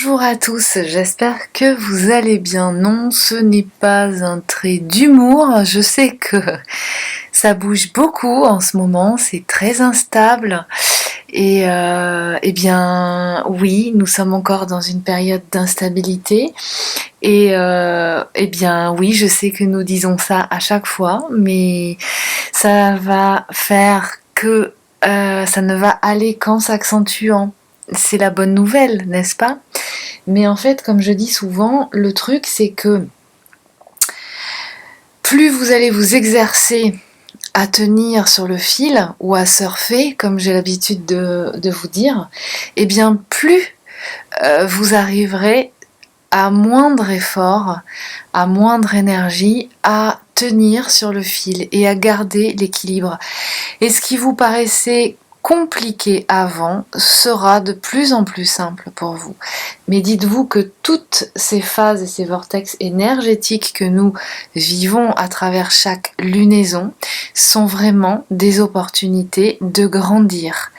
Bonjour à tous, j'espère que vous allez bien. Non, ce n'est pas un trait d'humour, je sais que ça bouge beaucoup en ce moment, c'est très instable et eh bien oui, nous sommes encore dans une période d'instabilité et eh bien oui, je sais que nous disons ça à chaque fois, mais ça va faire que ça ne va aller qu'en s'accentuant. C'est la bonne nouvelle, n'est-ce pas? Mais en fait, comme je dis souvent, le truc c'est que plus vous allez vous exercer à tenir sur le fil ou à surfer, comme j'ai l'habitude de vous dire, et bien plus vous arriverez à moindre effort, à moindre énergie, à tenir sur le fil et à garder l'équilibre. Et ce qui vous paraissait compliqué avant sera de plus en plus simple pour vous. Mais dites-vous que toutes ces phases et ces vortex énergétiques que nous vivons à travers chaque lunaison sont vraiment des opportunités de grandir.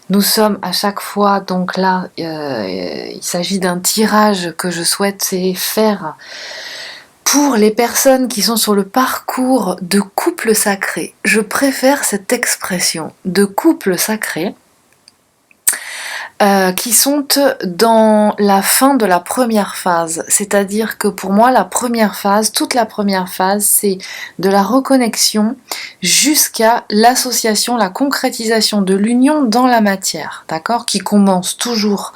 Nous sommes à chaque fois, donc là, il s'agit d'un tirage que je souhaite faire pour les personnes qui sont sur le parcours de couple sacré. Je préfère cette expression de couple sacré qui sont dans la fin de la première phase. C'est-à-dire que pour moi, la première phase, toute la première phase, c'est de la reconnexion jusqu'à l'association, la concrétisation de l'union dans la matière, d'accord? Qui commence toujours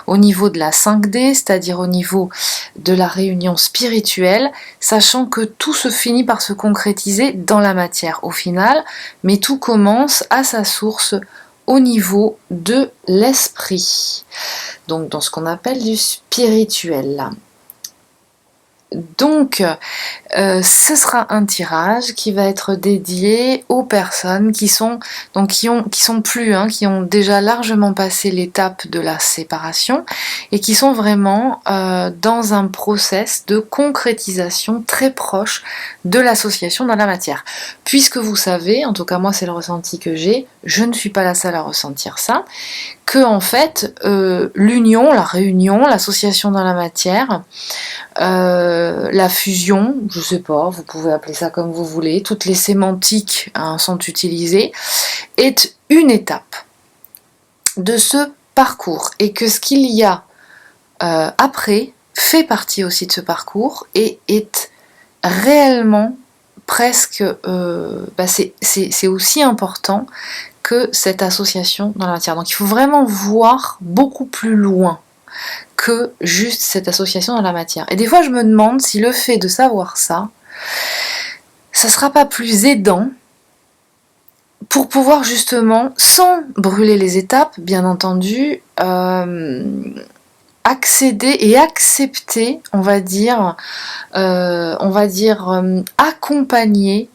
au niveau de la 5D, c'est-à-dire au niveau de la réunion spirituelle, sachant que tout se finit par se concrétiser dans la matière au final, mais tout commence à sa source au niveau de l'esprit, donc dans ce qu'on appelle du spirituel. Donc, ce sera un tirage qui va être dédié aux personnes qui sont qui ont déjà largement passé l'étape de la séparation et qui sont vraiment dans un process de concrétisation très proche de l'association dans la matière. Puisque vous savez, en tout cas moi c'est le ressenti que j'ai, je ne suis pas la seule à ressentir ça, que en fait l'union, la réunion, l'association dans la matière, la fusion, je sais pas, vous pouvez appeler ça comme vous voulez, toutes les sémantiques sont utilisées, est une étape de ce parcours et que ce qu'il y a après fait partie aussi de ce parcours et est réellement presque, c'est aussi important que cette association dans la matière. Donc il faut vraiment voir beaucoup plus loin que juste cette association dans la matière. Et des fois je me demande si le fait de savoir ça sera pas plus aidant pour pouvoir justement, sans brûler les étapes bien entendu, accéder et accepter, on va dire accompagner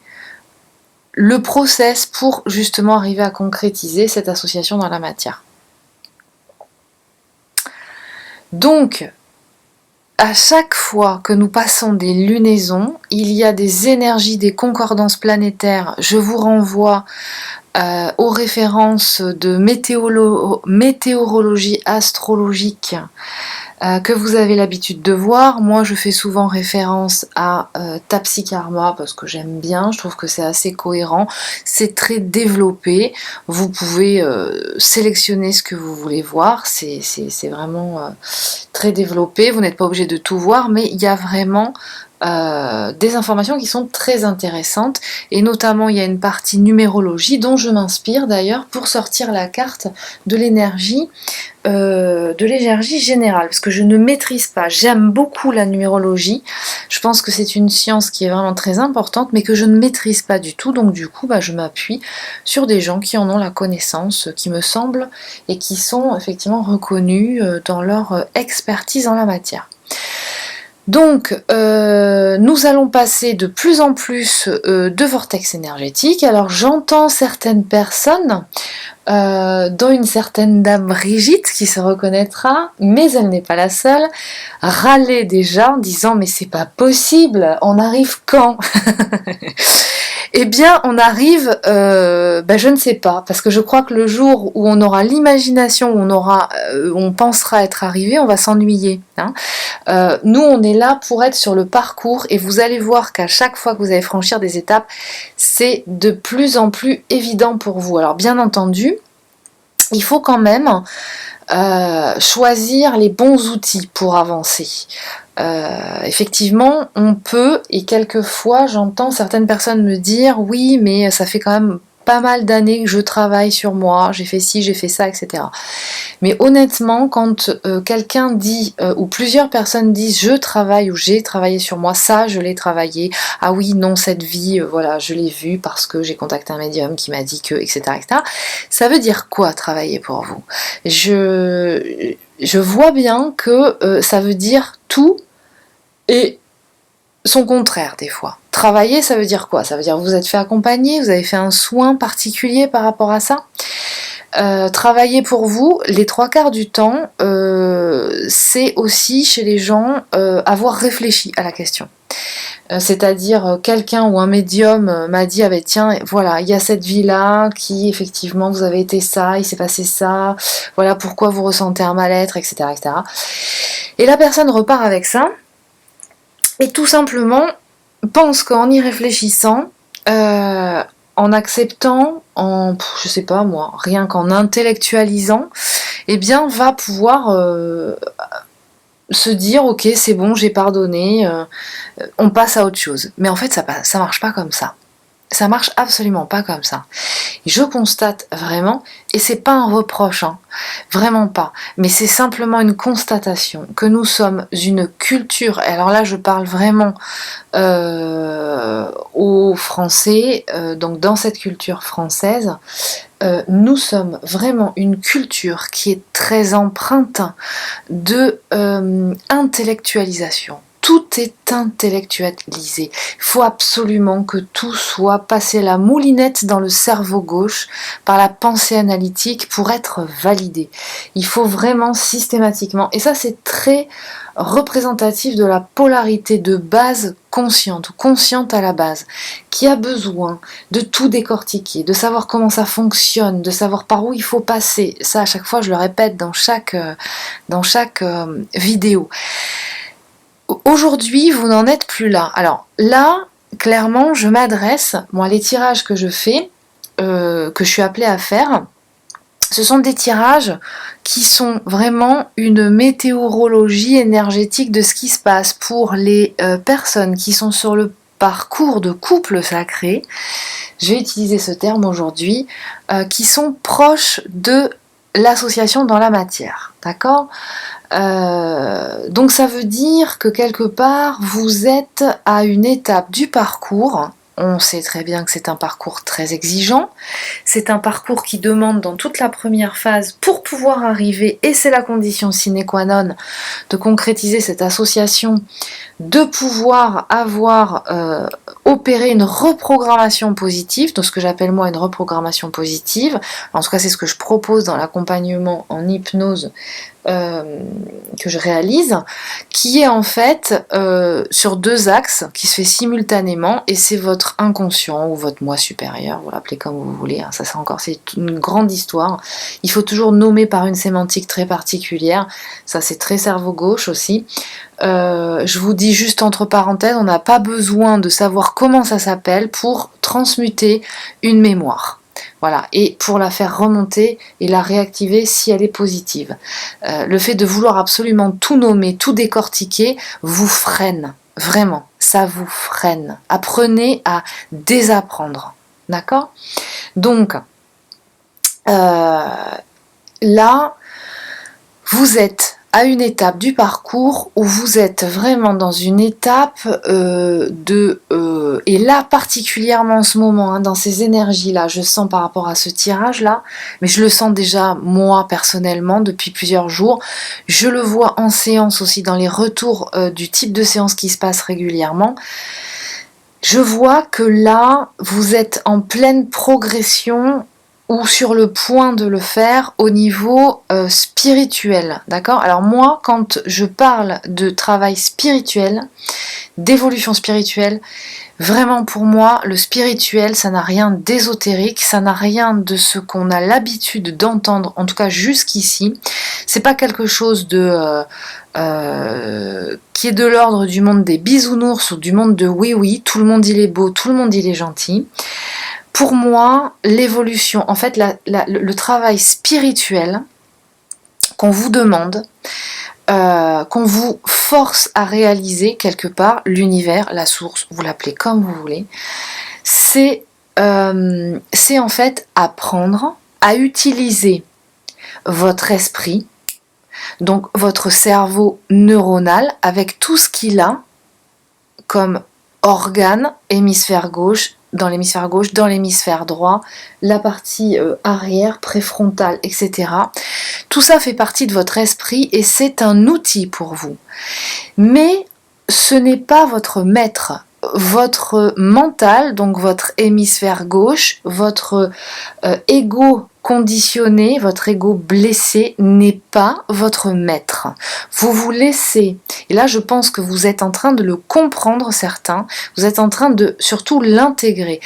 le process pour justement arriver à concrétiser cette association dans la matière. Donc, à chaque fois que nous passons des lunaisons, il y a des énergies, des concordances planétaires. Je vous renvoie aux références de météorologie astrologique que vous avez l'habitude de voir. Moi je fais souvent référence à Tapsikarma parce que j'aime bien, je trouve que c'est assez cohérent, c'est très développé, vous pouvez sélectionner ce que vous voulez voir, c'est vraiment très développé, vous n'êtes pas obligé de tout voir, mais il y a vraiment des informations qui sont très intéressantes et notamment il y a une partie numérologie dont je m'inspire d'ailleurs pour sortir la carte de l'énergie générale parce que je ne maîtrise pas, j'aime beaucoup la numérologie, je pense que c'est une science qui est vraiment très importante mais que je ne maîtrise pas du tout, donc du coup je m'appuie sur des gens qui en ont la connaissance qui me semble et qui sont effectivement reconnus dans leur expertise en la matière. Donc, nous allons passer de plus en plus de vortex énergétiques. Alors, j'entends certaines personnes, dont une certaine dame Brigitte qui se reconnaîtra, mais elle n'est pas la seule, râler déjà en disant « mais c'est pas possible, on arrive quand ?» Eh bien, on arrive, je ne sais pas, parce que je crois que le jour où on aura l'imagination, où on pensera être arrivé, on va s'ennuyer. Hein. Nous, on est là pour être sur le parcours, et vous allez voir qu'à chaque fois que vous allez franchir des étapes, c'est de plus en plus évident pour vous. Alors, bien entendu, il faut quand même choisir les bons outils pour avancer. Effectivement, on peut, et quelquefois j'entends certaines personnes me dire oui, mais ça fait quand même pas mal d'années que je travaille sur moi, j'ai fait ci, j'ai fait ça, etc. Mais honnêtement, quand quelqu'un dit, ou plusieurs personnes disent je travaille ou j'ai travaillé sur moi, ça je l'ai travaillé, ah oui, non, cette vie, voilà, je l'ai vue parce que j'ai contacté un médium qui m'a dit que, etc., etc. Ça veut dire quoi travailler pour vous? Je vois bien que ça veut dire tout et son contraire des fois. Travailler, ça veut dire quoi? Ça veut dire que vous êtes fait accompagner, vous avez fait un soin particulier par rapport à ça. Travailler pour vous, les 3/4 du temps, c'est aussi chez les gens avoir réfléchi à la question. C'est-à-dire quelqu'un ou un médium m'a dit ah ben tiens voilà il y a cette vie là qui effectivement vous avez été ça, il s'est passé ça, voilà pourquoi vous ressentez un mal-être, etc., etc. Et la personne repart avec ça et tout simplement pense qu'en y réfléchissant, en acceptant, je sais pas moi, rien qu'en intellectualisant, eh bien va pouvoir se dire ok c'est bon j'ai pardonné, on passe à autre chose. Mais en fait ça marche pas comme ça. Ça marche absolument pas comme ça. Je constate vraiment, et c'est pas un reproche, hein, vraiment pas, mais c'est simplement une constatation que nous sommes une culture, et alors là je parle vraiment aux Français, donc dans cette culture française, nous sommes vraiment une culture qui est très empreinte de intellectualisation. Tout est intellectualisé. Il faut absolument que tout soit passé à la moulinette dans le cerveau gauche par la pensée analytique pour être validé. Il faut vraiment systématiquement, et ça c'est très représentatif de la polarité de base consciente ou consciente à la base, qui a besoin de tout décortiquer, de savoir comment ça fonctionne, de savoir par où il faut passer. Ça à chaque fois je le répète dans chaque vidéo. Aujourd'hui, vous n'en êtes plus là. Alors là, clairement, je m'adresse, moi les tirages que je fais, que je suis appelée à faire, ce sont des tirages qui sont vraiment une météorologie énergétique de ce qui se passe pour les personnes qui sont sur le parcours de couple sacré, je vais utiliser ce terme aujourd'hui, qui sont proches de l'association dans la matière, d'accord ? Donc ça veut dire que quelque part vous êtes à une étape du parcours. On sait très bien que c'est un parcours très exigeant, c'est un parcours qui demande dans toute la première phase pour pouvoir arriver, et c'est la condition sine qua non de concrétiser cette association, de pouvoir avoir opéré une reprogrammation positive, donc ce que j'appelle moi une reprogrammation positive, en tout cas c'est ce que je propose dans l'accompagnement en hypnose que je réalise, qui est en fait sur 2 axes, qui se fait simultanément, et c'est votre inconscient ou votre moi supérieur, vous l'appelez comme vous voulez, hein, ça c'est encore c'est une grande histoire, il faut toujours nommer par une sémantique très particulière, ça c'est très cerveau gauche aussi. Je vous dis juste entre parenthèses, on n'a pas besoin de savoir comment ça s'appelle pour transmuter une mémoire. Voilà, et pour la faire remonter et la réactiver si elle est positive. Le fait de vouloir absolument tout nommer, tout décortiquer, vous freine. Vraiment, ça vous freine. Apprenez à désapprendre. D'accord ? Donc, là, vous êtes à une étape du parcours où vous êtes vraiment dans une étape et là particulièrement en ce moment, hein, dans ces énergies-là, je sens par rapport à ce tirage-là, mais je le sens déjà moi personnellement depuis plusieurs jours, je le vois en séance aussi dans les retours du type de séance qui se passe régulièrement, je vois que là, vous êtes en pleine progression ou sur le point de le faire au niveau spirituel, d'accord? Alors moi, quand je parle de travail spirituel, d'évolution spirituelle, vraiment pour moi, le spirituel, ça n'a rien d'ésotérique, ça n'a rien de ce qu'on a l'habitude d'entendre, en tout cas jusqu'ici. C'est pas quelque chose qui est de l'ordre du monde des bisounours ou du monde de oui, tout le monde il est beau, tout le monde il est gentil. Pour moi, l'évolution, en fait, le travail spirituel qu'on vous demande, qu'on vous force à réaliser quelque part, l'univers, la source, vous l'appelez comme vous voulez, c'est en fait apprendre à utiliser votre esprit, donc votre cerveau neuronal, avec tout ce qu'il a comme organes, hémisphère gauche, dans l'hémisphère droit, la partie arrière, préfrontale, etc. Tout ça fait partie de votre esprit et c'est un outil pour vous. Mais ce n'est pas votre maître. Votre mental, donc votre hémisphère gauche, votre ego conditionné, votre ego blessé n'est pas votre maître. Vous vous laissez, et là je pense que vous êtes en train de le comprendre certains, vous êtes en train de surtout l'intégrer.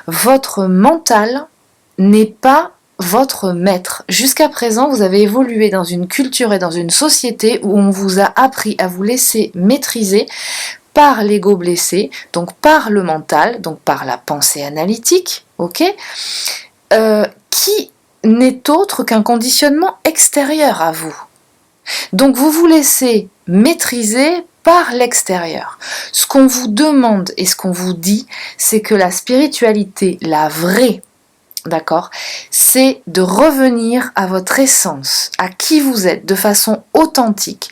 Votre mental n'est pas votre maître. Jusqu'à présent, vous avez évolué dans une culture et dans une société où on vous a appris à vous laisser maîtriser par l'ego blessé, donc par le mental, donc par la pensée analytique, ok, qui n'est autre qu'un conditionnement extérieur à vous. Donc vous vous laissez maîtriser par l'extérieur. Ce qu'on vous demande et ce qu'on vous dit, c'est que la spiritualité, la vraie, d'accord, c'est de revenir à votre essence, à qui vous êtes, de façon authentique.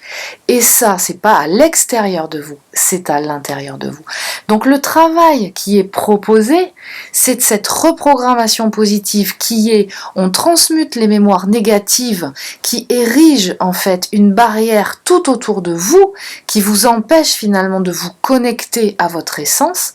Et ça, c'est pas à l'extérieur de vous, c'est à l'intérieur de vous. Donc le travail qui est proposé, c'est de cette reprogrammation positive qui est, on transmute les mémoires négatives, qui érigent en fait une barrière tout autour de vous, qui vous empêche finalement de vous connecter à votre essence,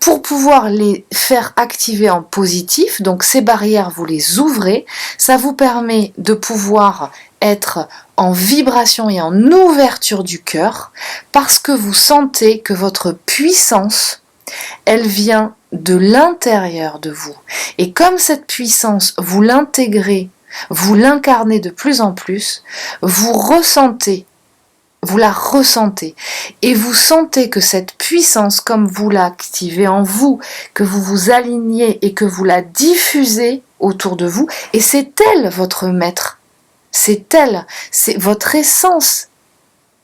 pour pouvoir les faire activer en positif. Donc ces barrières, vous les ouvrez, ça vous permet de pouvoir être en vibration et en ouverture du cœur, parce que vous sentez que votre puissance, elle vient de l'intérieur de vous. Et comme cette puissance, vous l'intégrez, vous l'incarnez de plus en plus, vous la ressentez et vous sentez que cette puissance, comme vous l'activez en vous, que vous vous alignez et que vous la diffusez autour de vous, et c'est elle votre maître, c'est elle, c'est votre essence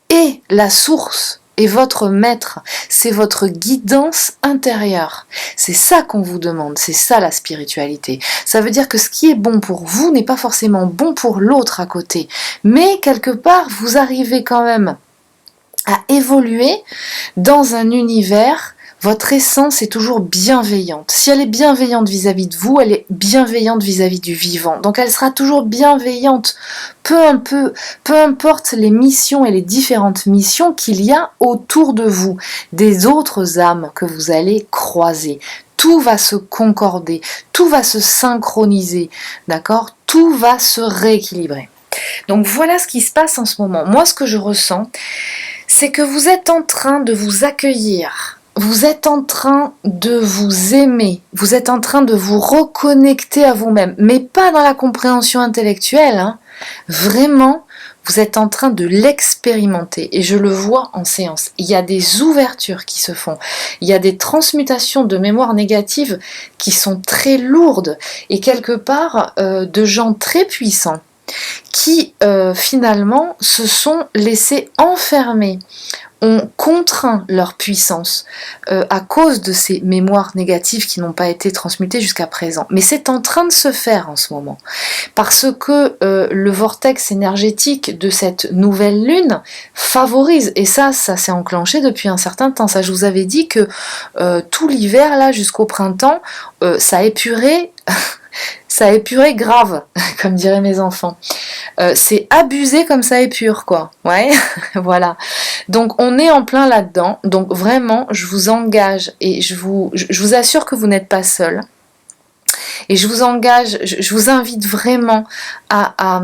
et la source et votre maître, c'est votre guidance intérieure. C'est ça qu'on vous demande, c'est ça la spiritualité. Ça veut dire que ce qui est bon pour vous n'est pas forcément bon pour l'autre à côté. Mais quelque part, vous arrivez quand même à évoluer dans un univers. Votre essence est toujours bienveillante. Si elle est bienveillante vis-à-vis de vous, elle est bienveillante vis-à-vis du vivant. Donc elle sera toujours bienveillante, peu importe les missions et les différentes missions qu'il y a autour de vous, des autres âmes que vous allez croiser. Tout va se concorder, tout va se synchroniser, d'accord? Tout va se rééquilibrer. Donc voilà ce qui se passe en ce moment. Moi, ce que je ressens, c'est que vous êtes en train de vous accueillir. Vous êtes en train de vous aimer, vous êtes en train de vous reconnecter à vous-même, mais pas dans la compréhension intellectuelle, hein. Vraiment, vous êtes en train de l'expérimenter et je le vois en séance. Il y a des ouvertures qui se font, il y a des transmutations de mémoire négative qui sont très lourdes et quelque part de gens très puissants qui finalement se sont laissés enfermer, ont contraint leur puissance à cause de ces mémoires négatives qui n'ont pas été transmutées jusqu'à présent. Mais c'est en train de se faire en ce moment, parce que le vortex énergétique de cette nouvelle lune favorise, et ça s'est enclenché depuis un certain temps. Ça, je vous avais dit que tout l'hiver, là, jusqu'au printemps, ça a épuré... Ça a épuré grave, comme diraient mes enfants. C'est abusé comme ça épure, quoi. Ouais, voilà. Donc on est en plein là-dedans. Donc vraiment, je vous engage et je vous assure que vous n'êtes pas seul. Et je vous engage, je vous invite vraiment à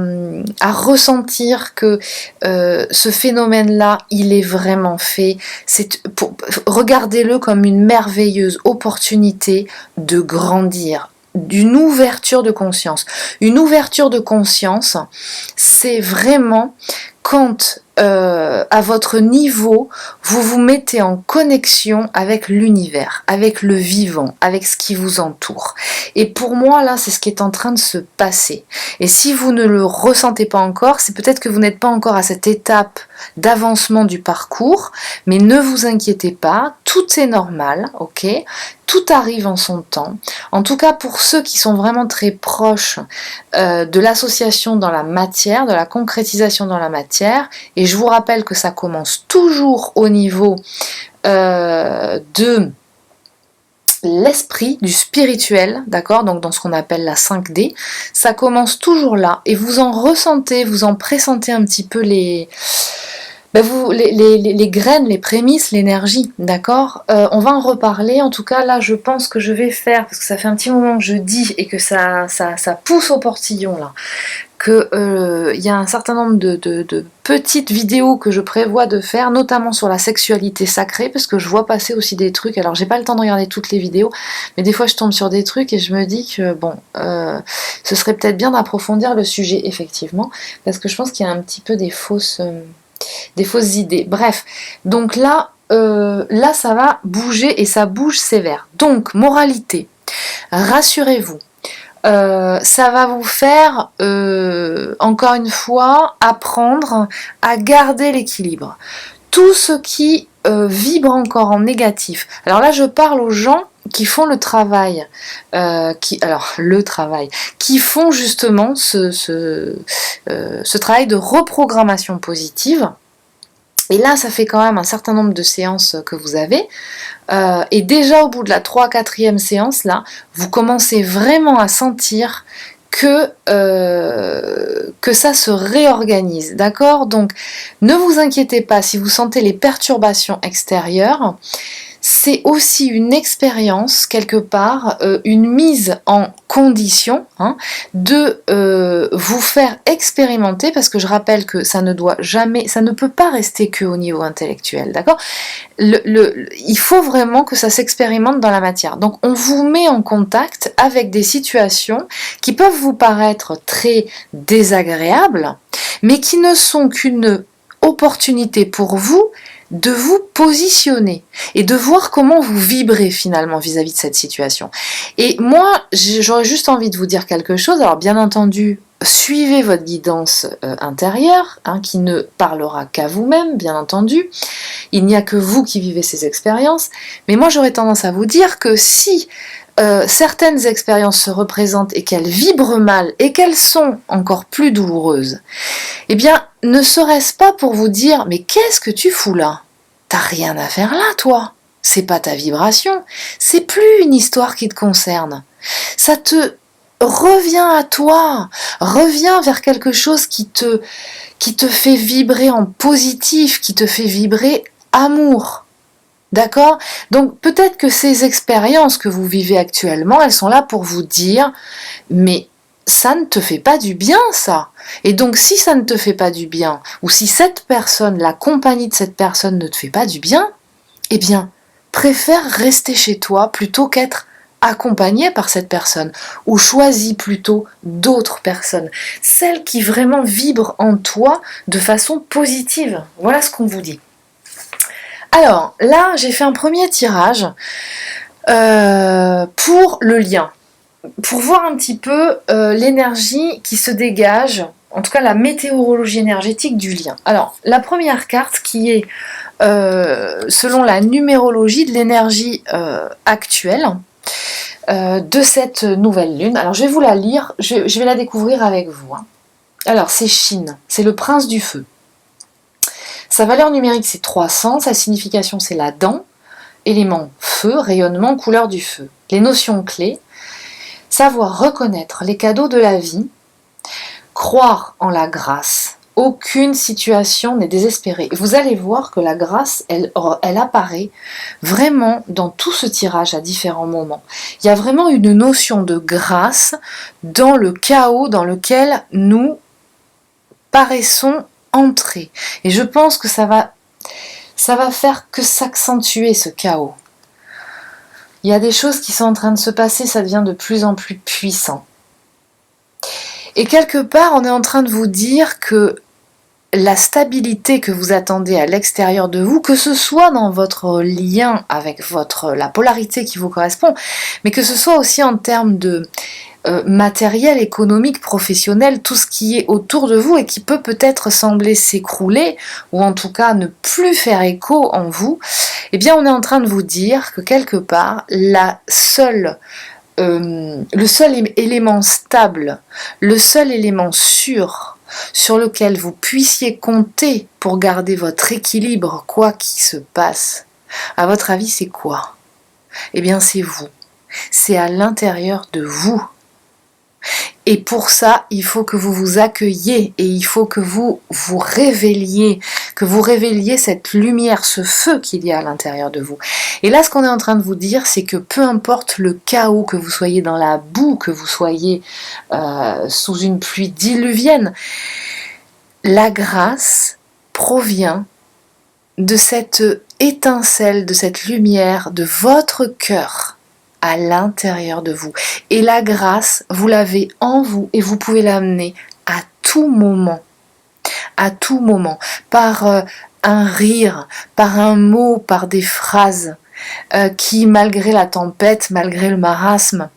ressentir que ce phénomène-là, il est vraiment fait. Regardez-le comme une merveilleuse opportunité de grandir, d'une ouverture de conscience. Une ouverture de conscience, c'est vraiment quand à votre niveau, vous vous mettez en connexion avec l'univers, avec le vivant, avec ce qui vous entoure. Et pour moi, là, c'est ce qui est en train de se passer. Et si vous ne le ressentez pas encore, c'est peut-être que vous n'êtes pas encore à cette étape d'avancement du parcours, mais ne vous inquiétez pas, tout est normal, ok ? Tout arrive en son temps. En tout cas, pour ceux qui sont vraiment très proches de l'association dans la matière, de la concrétisation dans la matière, et je vous rappelle que ça commence toujours au niveau de l'esprit, du spirituel, d'accord, donc dans ce qu'on appelle la 5D, ça commence toujours là, et vous en ressentez, vous en pressentez un petit peu les graines, les prémices, l'énergie, d'accord. On va en reparler, en tout cas là je pense que je vais faire, parce que ça fait un petit moment que je dis et que ça pousse au portillon là, que y a un certain nombre de petites vidéos que je prévois de faire, notamment sur la sexualité sacrée, parce que je vois passer aussi des trucs, alors j'ai pas le temps de regarder toutes les vidéos, mais des fois je tombe sur des trucs et je me dis que bon, ce serait peut-être bien d'approfondir le sujet effectivement, parce que je pense qu'il y a un petit peu des fausses idées. Bref, donc là, là ça va bouger et ça bouge sévère. Donc, moralité, rassurez-vous, ça va vous faire, encore une fois, apprendre à garder l'équilibre. Tout ce qui vibre encore en négatif. Alors là, je parle aux gens qui font le travail, qui font justement ce travail de reprogrammation positive. Et là, ça fait quand même un certain nombre de séances que vous avez. Et déjà au bout de la 3 4e séance, là, vous commencez vraiment à sentir que ça se réorganise, d'accord ? Donc, ne vous inquiétez pas si vous sentez les perturbations extérieures. C'est aussi une expérience, quelque part, une mise en condition de vous faire expérimenter, parce que je rappelle que ça ne peut pas rester que au niveau intellectuel, d'accord ? Il faut vraiment que ça s'expérimente dans la matière. Donc on vous met en contact avec des situations qui peuvent vous paraître très désagréables, mais qui ne sont qu'une opportunité pour vous de vous positionner et de voir comment vous vibrez finalement vis-à-vis de cette situation. Et moi, j'aurais juste envie de vous dire quelque chose. Alors bien entendu, suivez votre guidance intérieure, qui ne parlera qu'à vous-même, bien entendu. Il n'y a que vous qui vivez ces expériences. Mais moi, j'aurais tendance à vous dire que si certaines expériences se représentent et qu'elles vibrent mal et qu'elles sont encore plus douloureuses, eh bien, ne serait-ce pas pour vous dire « Mais qu'est-ce que tu fous là ? T'as rien à faire là, toi. C'est pas ta vibration. C'est plus une histoire qui te concerne. Ça te revient à toi. Reviens vers quelque chose qui te fait vibrer en positif, qui te fait vibrer amour. » D'accord ? Donc peut-être que ces expériences que vous vivez actuellement, elles sont là pour vous dire « Mais ça ne te fait pas du bien, ça. Et donc, si ça ne te fait pas du bien, ou si cette personne, la compagnie de cette personne ne te fait pas du bien, eh bien, préfère rester chez toi plutôt qu'être accompagné par cette personne, ou choisis plutôt d'autres personnes, celles qui vraiment vibrent en toi de façon positive. Voilà ce qu'on vous dit. Alors, là, j'ai fait un premier tirage pour le lien. Pour voir un petit peu l'énergie qui se dégage, en tout cas la météorologie énergétique du lien. Alors, la première carte qui est, selon la numérologie de l'énergie actuelle de cette nouvelle lune. Alors, je vais vous la lire, je vais la découvrir avec vous. Alors, c'est Chine, c'est le prince du feu. Sa valeur numérique, c'est 300, sa signification, c'est la dent, élément feu, rayonnement, couleur du feu. Les notions clés: savoir reconnaître les cadeaux de la vie, croire en la grâce, Aucune situation n'est désespérée. Vous allez voir que la grâce, elle apparaît vraiment dans tout ce tirage à différents moments. Il y a vraiment une notion de grâce dans le chaos dans lequel nous paraissons entrer. Et je pense que ça va faire que s'accentuer ce chaos. Il y a des choses qui sont en train de se passer, ça devient de plus en plus puissant. Et quelque part, on est en train de vous dire que la stabilité que vous attendez à l'extérieur de vous, que ce soit dans votre lien avec la polarité qui vous correspond, mais que ce soit aussi en termes de matériel, économique, professionnel, tout ce qui est autour de vous et qui peut peut-être sembler s'écrouler, ou en tout cas ne plus faire écho en vous, eh bien on est en train de vous dire que quelque part, le seul élément stable, le seul élément sûr, sur lequel vous puissiez compter pour garder votre équilibre, quoi qu'il se passe, à votre avis, c'est quoi? Eh bien, c'est vous. C'est à l'intérieur de vous. Et pour ça, il faut que vous vous accueilliez et il faut que vous vous révéliez, cette lumière, ce feu qu'il y a à l'intérieur de vous. Et là, ce qu'on est en train de vous dire, c'est que peu importe le chaos, que vous soyez dans la boue, que vous soyez sous une pluie diluvienne, la grâce provient de cette étincelle, de cette lumière, de votre cœur à l'intérieur de vous. Et la grâce, vous l'avez en vous et vous pouvez l'amener à tout moment, par un rire, par un mot, par des phrases qui, malgré la tempête, malgré le marasme,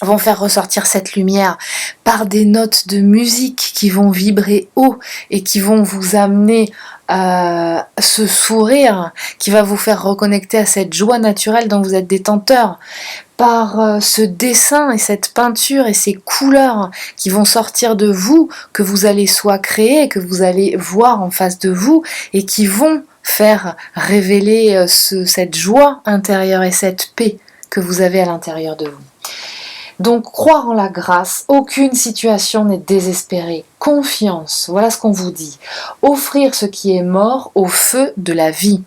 vont faire ressortir cette lumière, par des notes de musique qui vont vibrer haut et qui vont vous amener ce sourire qui va vous faire reconnecter à cette joie naturelle dont vous êtes détenteur, par ce dessin et cette peinture et ces couleurs qui vont sortir de vous, que vous allez soit créer, que vous allez voir en face de vous et qui vont faire révéler cette joie intérieure et cette paix que vous avez à l'intérieur de vous. Donc, croire en la grâce, aucune situation n'est désespérée. Confiance, voilà ce qu'on vous dit. Offrir ce qui est mort au feu de la vie.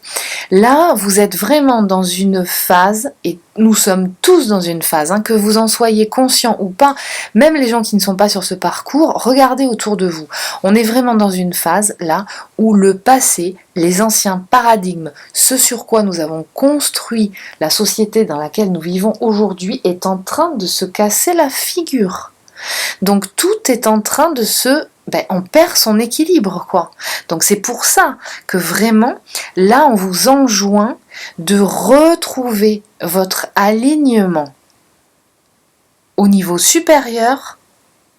Là, vous êtes vraiment dans une phase, et nous sommes tous dans une phase, que vous en soyez conscient ou pas, même les gens qui ne sont pas sur ce parcours, regardez autour de vous. On est vraiment dans une phase, là, où le passé, les anciens paradigmes, ce sur quoi nous avons construit la société dans laquelle nous vivons aujourd'hui, est en train de se casser la figure. Donc tout est en train de on perd son équilibre, quoi. Donc c'est pour ça que vraiment, là on vous enjoint de retrouver votre alignement au niveau supérieur,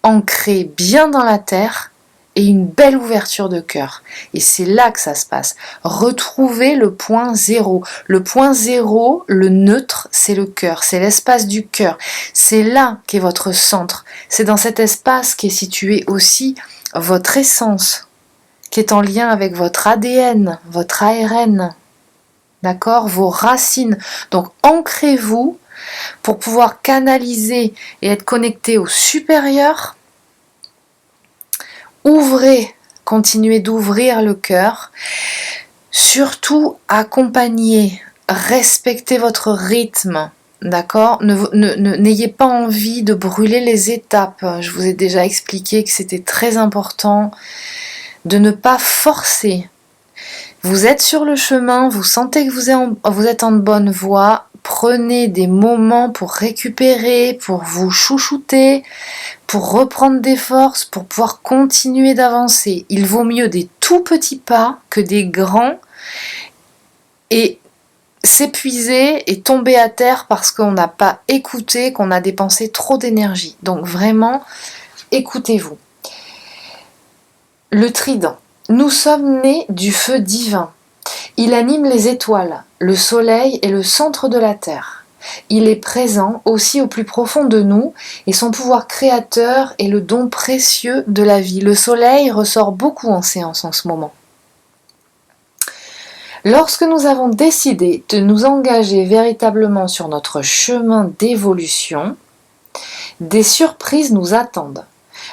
ancré bien dans la terre, et une belle ouverture de cœur. Et c'est là que ça se passe. Retrouvez le point zéro. Le point zéro, le neutre, c'est le cœur, c'est l'espace du cœur. C'est là qu'est votre centre. C'est dans cet espace qu'est située aussi votre essence, qui est en lien avec votre ADN, votre ARN, d'accord, vos racines. Donc ancrez-vous pour pouvoir canaliser et être connecté au supérieur. Ouvrez, continuez d'ouvrir le cœur, surtout accompagnez, respectez votre rythme, d'accord, n'ayez pas envie de brûler les étapes, je vous ai déjà expliqué que c'était très important de ne pas forcer. Vous êtes sur le chemin, vous sentez que vous êtes en bonne voie, prenez des moments pour récupérer, pour vous chouchouter, pour reprendre des forces, pour pouvoir continuer d'avancer. Il vaut mieux des tout petits pas que des grands et s'épuiser et tomber à terre parce qu'on n'a pas écouté, qu'on a dépensé trop d'énergie. Donc vraiment, écoutez-vous. Le trident. Nous sommes nés du feu divin. Il anime les étoiles, le soleil est le centre de la terre. Il est présent aussi au plus profond de nous et son pouvoir créateur est le don précieux de la vie. Le soleil ressort beaucoup en séance en ce moment. Lorsque nous avons décidé de nous engager véritablement sur notre chemin d'évolution, des surprises nous attendent.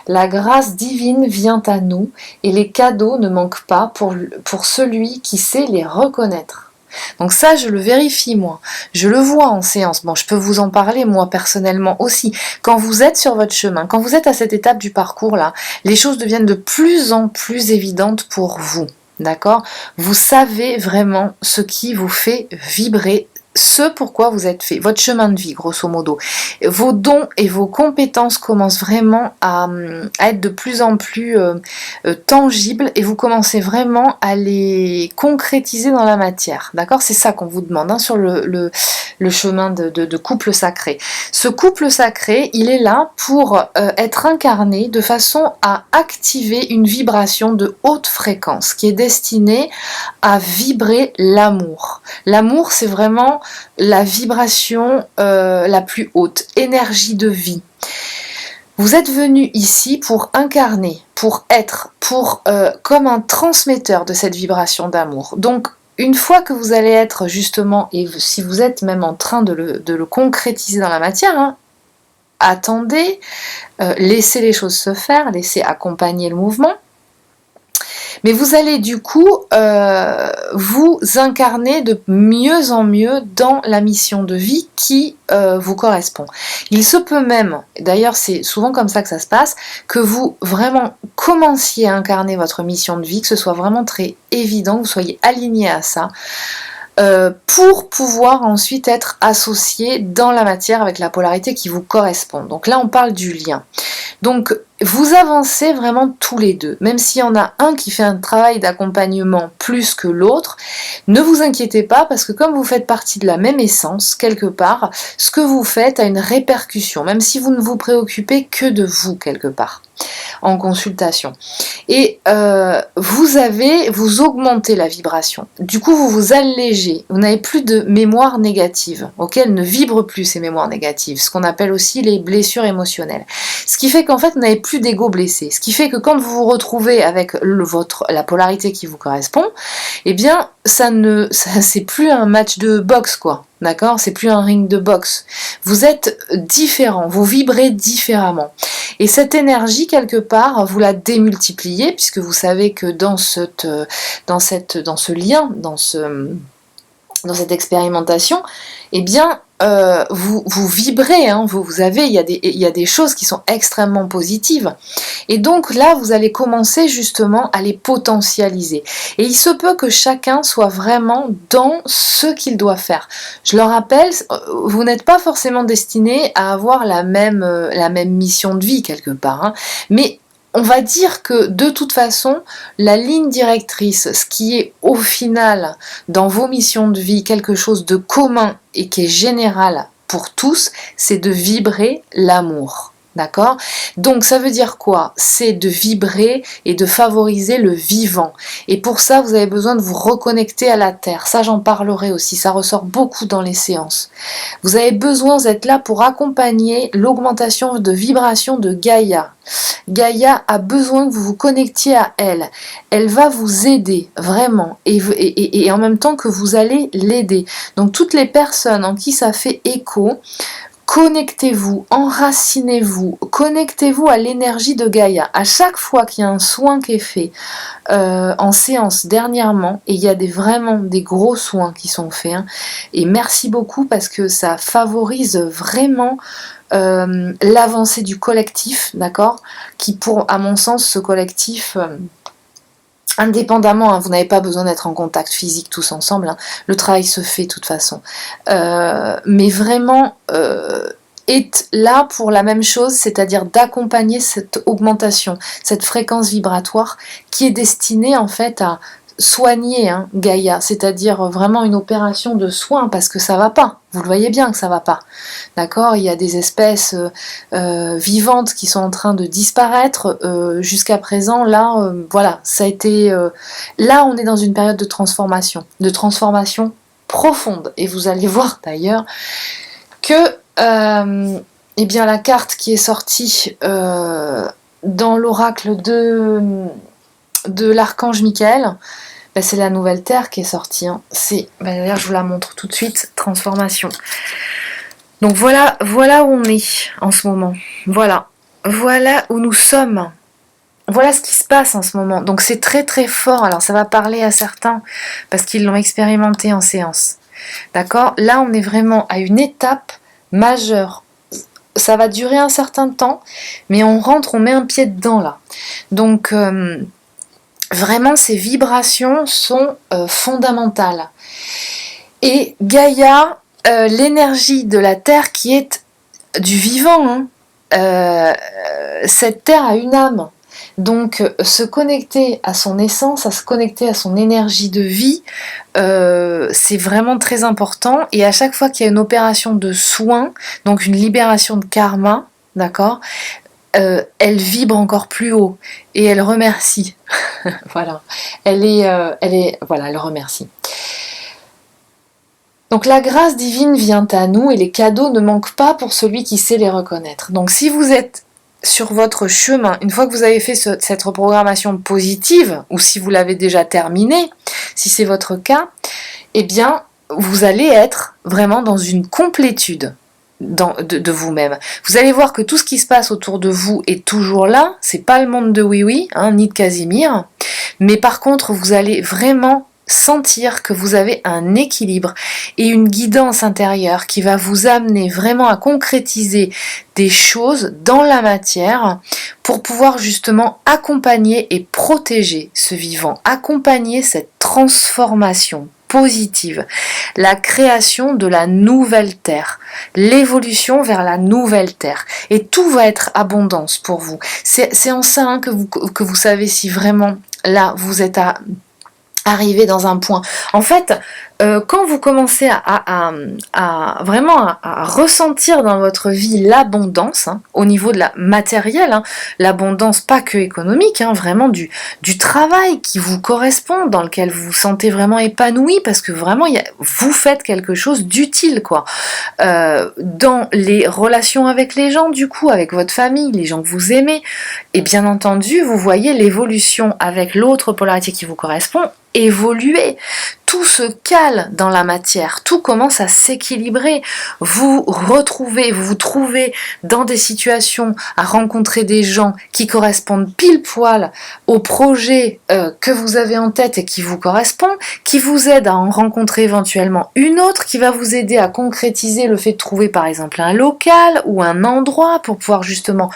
La grâce divine vient à nous et les cadeaux ne manquent pas pour celui qui sait les reconnaître. Donc ça, je le vérifie moi, je le vois en séance. Bon, je peux vous en parler moi personnellement aussi. Quand vous êtes sur votre chemin, quand vous êtes à cette étape du parcours là, les choses deviennent de plus en plus évidentes pour vous. D'accord? Vous savez vraiment ce qui vous fait vibrer, ce pourquoi vous êtes fait, votre chemin de vie, grosso modo. Vos dons et vos compétences commencent vraiment à être de plus en plus tangibles et vous commencez vraiment à les concrétiser dans la matière. D'accord? C'est ça qu'on vous demande hein, sur le chemin de couple sacré. Ce couple sacré, il est là pour être incarné de façon à activer une vibration de haute fréquence qui est destinée à vibrer l'amour. L'amour, c'est vraiment la vibration la plus haute, énergie de vie. Vous êtes venu ici pour incarner, pour être, comme un transmetteur de cette vibration d'amour. Donc, une fois que vous allez être justement, et si vous êtes même en train de le concrétiser dans la matière, hein, attendez, laissez les choses se faire, laissez accompagner le mouvement. Mais vous allez du coup vous incarner de mieux en mieux dans la mission de vie qui vous correspond. Il se peut même, d'ailleurs c'est souvent comme ça que ça se passe, que vous vraiment commenciez à incarner votre mission de vie, que ce soit vraiment très évident, que vous soyez aligné à ça, pour pouvoir ensuite être associé dans la matière avec la polarité qui vous correspond. Donc là on parle du lien. Donc vous avancez vraiment tous les deux, même s'il y en a un qui fait un travail d'accompagnement plus que l'autre, ne vous inquiétez pas parce que comme vous faites partie de la même essence, quelque part, ce que vous faites a une répercussion, même si vous ne vous préoccupez que de vous quelque part, en consultation. Et vous augmentez la vibration, du coup vous vous allégez, vous n'avez plus de mémoire négative, ok, elles ne vibrent plus ces mémoires négatives, ce qu'on appelle aussi les blessures émotionnelles. Ce qui fait qu'en fait vous n'avez plus d'ego blessé, ce qui fait que quand vous vous retrouvez avec la polarité qui vous correspond, eh bien c'est plus un match de boxe quoi, d'accord, c'est plus un ring de boxe, vous êtes différent, vous vibrez différemment. Et cette énergie, quelque part, vous la démultipliez, puisque vous savez que dans ce lien, dans cette expérimentation, eh bien, vous vibrez, hein, vous avez, il y a des choses qui sont extrêmement positives. Et donc là, vous allez commencer justement à les potentialiser. Et il se peut que chacun soit vraiment dans ce qu'il doit faire. Je le rappelle, vous n'êtes pas forcément destiné à avoir la même mission de vie quelque part, hein, mais on va dire que de toute façon, la ligne directrice, ce qui est au final dans vos missions de vie quelque chose de commun et qui est général pour tous, c'est de vibrer l'amour. D'accord? Donc ça veut dire quoi? C'est de vibrer et de favoriser le vivant. Et pour ça, vous avez besoin de vous reconnecter à la Terre. Ça, j'en parlerai aussi. Ça ressort beaucoup dans les séances. Vous avez besoin d'être là pour accompagner l'augmentation de vibration de Gaïa. Gaïa a besoin que vous vous connectiez à elle. Elle va vous aider, vraiment. Et en même temps que vous allez l'aider. Donc toutes les personnes en qui ça fait écho, connectez-vous, enracinez-vous, connectez-vous à l'énergie de Gaïa. À chaque fois qu'il y a un soin qui est fait en séance dernièrement, et il y a vraiment des gros soins qui sont faits, hein, et merci beaucoup parce que ça favorise vraiment l'avancée du collectif, d'accord, qui à mon sens, ce collectif... indépendamment, hein, vous n'avez pas besoin d'être en contact physique tous ensemble, hein, le travail se fait de toute façon. Mais vraiment, est là pour la même chose, c'est-à-dire d'accompagner cette augmentation, cette fréquence vibratoire qui est destinée en fait à soigner Gaïa, c'est-à-dire vraiment une opération de soin parce que ça va pas. Vous le voyez bien que ça va pas, d'accord? Il y a des espèces vivantes qui sont en train de disparaître jusqu'à présent. Là, voilà, ça a été. Là, on est dans une période de transformation profonde. Et vous allez voir d'ailleurs que, eh bien, la carte qui est sortie dans l'oracle de l'archange Michael. Ben, c'est la nouvelle terre qui est sortie. Hein. D'ailleurs, je vous la montre tout de suite. Transformation. Donc voilà où on est en ce moment. Voilà. voilà où nous sommes. Voilà ce qui se passe en ce moment. Donc c'est très très fort. Alors ça va parler à certains parce qu'ils l'ont expérimenté en séance. D'accord? Là on est vraiment à une étape majeure. Ça va durer un certain temps, mais on rentre, on met un pied dedans là. Donc vraiment ces vibrations sont fondamentales. Et Gaïa, l'énergie de la Terre qui est du vivant, hein, cette Terre a une âme. Donc se connecter à son essence, à se connecter à son énergie de vie, c'est vraiment très important. Et à chaque fois qu'il y a une opération de soin, donc une libération de karma, d'accord, elle vibre encore plus haut et elle remercie. Voilà, voilà, elle remercie. Donc la grâce divine vient à nous et les cadeaux ne manquent pas pour celui qui sait les reconnaître. Donc si vous êtes sur votre chemin, une fois que vous avez fait cette reprogrammation positive, ou si vous l'avez déjà terminée, si c'est votre cas, eh bien vous allez être vraiment dans une complétude de vous-même. Vous allez voir que tout ce qui se passe autour de vous est toujours là, c'est pas le monde de oui-oui, hein, ni de Casimir, mais par contre vous allez vraiment sentir que vous avez un équilibre et une guidance intérieure qui va vous amener vraiment à concrétiser des choses dans la matière pour pouvoir justement accompagner et protéger ce vivant, accompagner cette transformation positive, la création de la nouvelle terre, l'évolution vers la nouvelle terre. Et tout va être abondance pour vous. C'est en ça hein, que vous savez si vraiment là vous êtes arriver dans un point. En fait, quand vous commencez à vraiment à ressentir dans votre vie l'abondance, hein, au niveau de la matérielle, hein, l'abondance pas que économique, hein, vraiment du travail qui vous correspond, dans lequel vous vous sentez vraiment épanoui, parce que vraiment vous faites quelque chose d'utile, quoi. Dans les relations avec les gens, du coup, avec votre famille, les gens que vous aimez, et bien entendu, vous voyez l'évolution avec l'autre polarité qui vous correspond, évoluer. Tout se cale dans la matière, tout commence à s'équilibrer. Vous vous trouvez dans des situations à rencontrer des gens qui correspondent pile poil au projet que vous avez en tête et qui vous correspond, qui vous aide à en rencontrer éventuellement une autre, qui va vous aider à concrétiser le fait de trouver par exemple un local ou un endroit pour pouvoir justement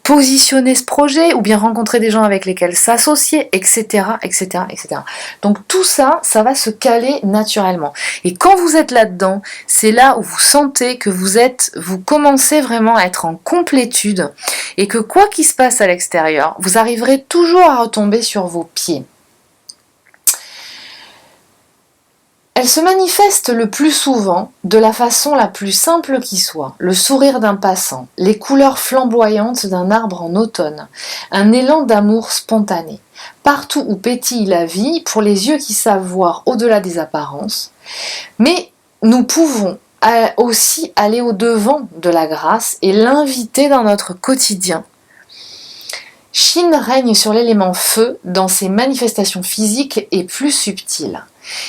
positionner ce projet ou bien rencontrer des gens avec lesquels s'associer, etc., etc., etc. Donc tout ça, ça va se caler naturellement. Et quand vous êtes là-dedans, c'est là où vous sentez que vous commencez vraiment à être en complétude et que quoi qu'il se passe à l'extérieur, vous arriverez toujours à retomber sur vos pieds. Elle se manifeste le plus souvent de la façon la plus simple qui soit, le sourire d'un passant, les couleurs flamboyantes d'un arbre en automne, un élan d'amour spontané. Partout où pétille la vie, pour les yeux qui savent voir au-delà des apparences. Mais nous pouvons aussi aller au-devant de la grâce et l'inviter dans notre quotidien. Shin règne sur l'élément feu dans ses manifestations physiques et plus subtiles.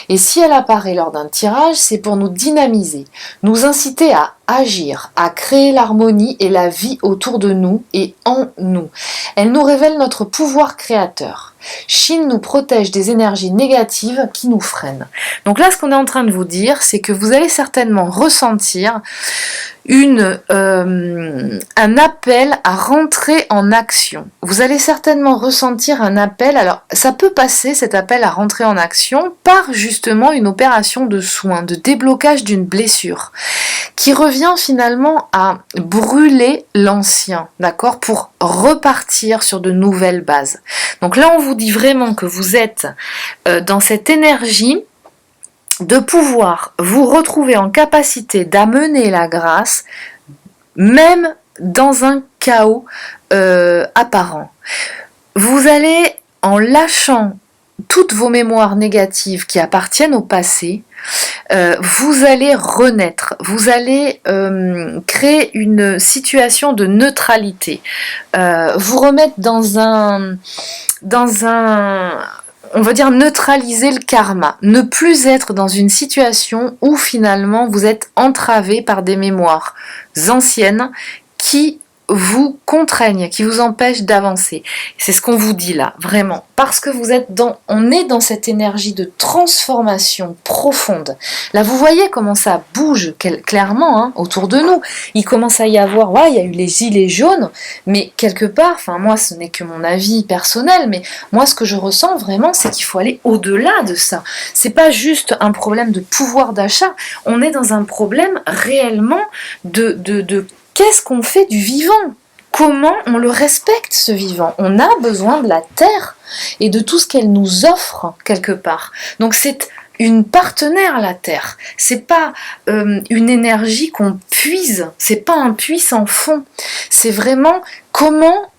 Et si elle apparaît lors d'un tirage, c'est pour nous dynamiser, nous inciter à agir, à créer l'harmonie et la vie autour de nous et en nous. Elle nous révèle notre pouvoir créateur. Shin nous protège des énergies négatives qui nous freinent. Donc là, ce qu'on est en train de vous dire, c'est que vous allez certainement ressentir un appel à rentrer en action. Vous allez certainement ressentir un appel, alors ça peut passer cet appel à rentrer en action par justement une opération de soin, de déblocage d'une blessure, qui revient finalement à brûler l'ancien, d'accord, pour repartir sur de nouvelles bases. Donc là on vous dit vraiment que vous êtes dans cette énergie de pouvoir vous retrouver en capacité d'amener la grâce, même dans un chaos apparent. Vous allez, en lâchant toutes vos mémoires négatives qui appartiennent au passé, vous allez renaître, vous allez créer une situation de neutralité, vous remettre dans un on va dire neutraliser le karma, ne plus être dans une situation où finalement vous êtes entravé par des mémoires anciennes qui vous contraignent, qui vous empêchent d'avancer. C'est ce qu'on vous dit là, vraiment. Parce que on est dans cette énergie de transformation profonde. Là, vous voyez comment ça bouge clairement hein, autour de nous. Il commence à y avoir, ouais, il y a eu les gilets jaunes, mais quelque part, enfin moi, ce n'est que mon avis personnel, mais moi, ce que je ressens vraiment, c'est qu'il faut aller au-delà de ça. C'est pas juste un problème de pouvoir d'achat. On est dans un problème réellement de qu'est-ce qu'on fait du vivant? Comment on le respecte, ce vivant? On a besoin de la terre et de tout ce qu'elle nous offre, quelque part. Donc c'est une partenaire, la terre. C'est pas une énergie qu'on puise, c'est pas un puits sans fond. C'est vraiment comment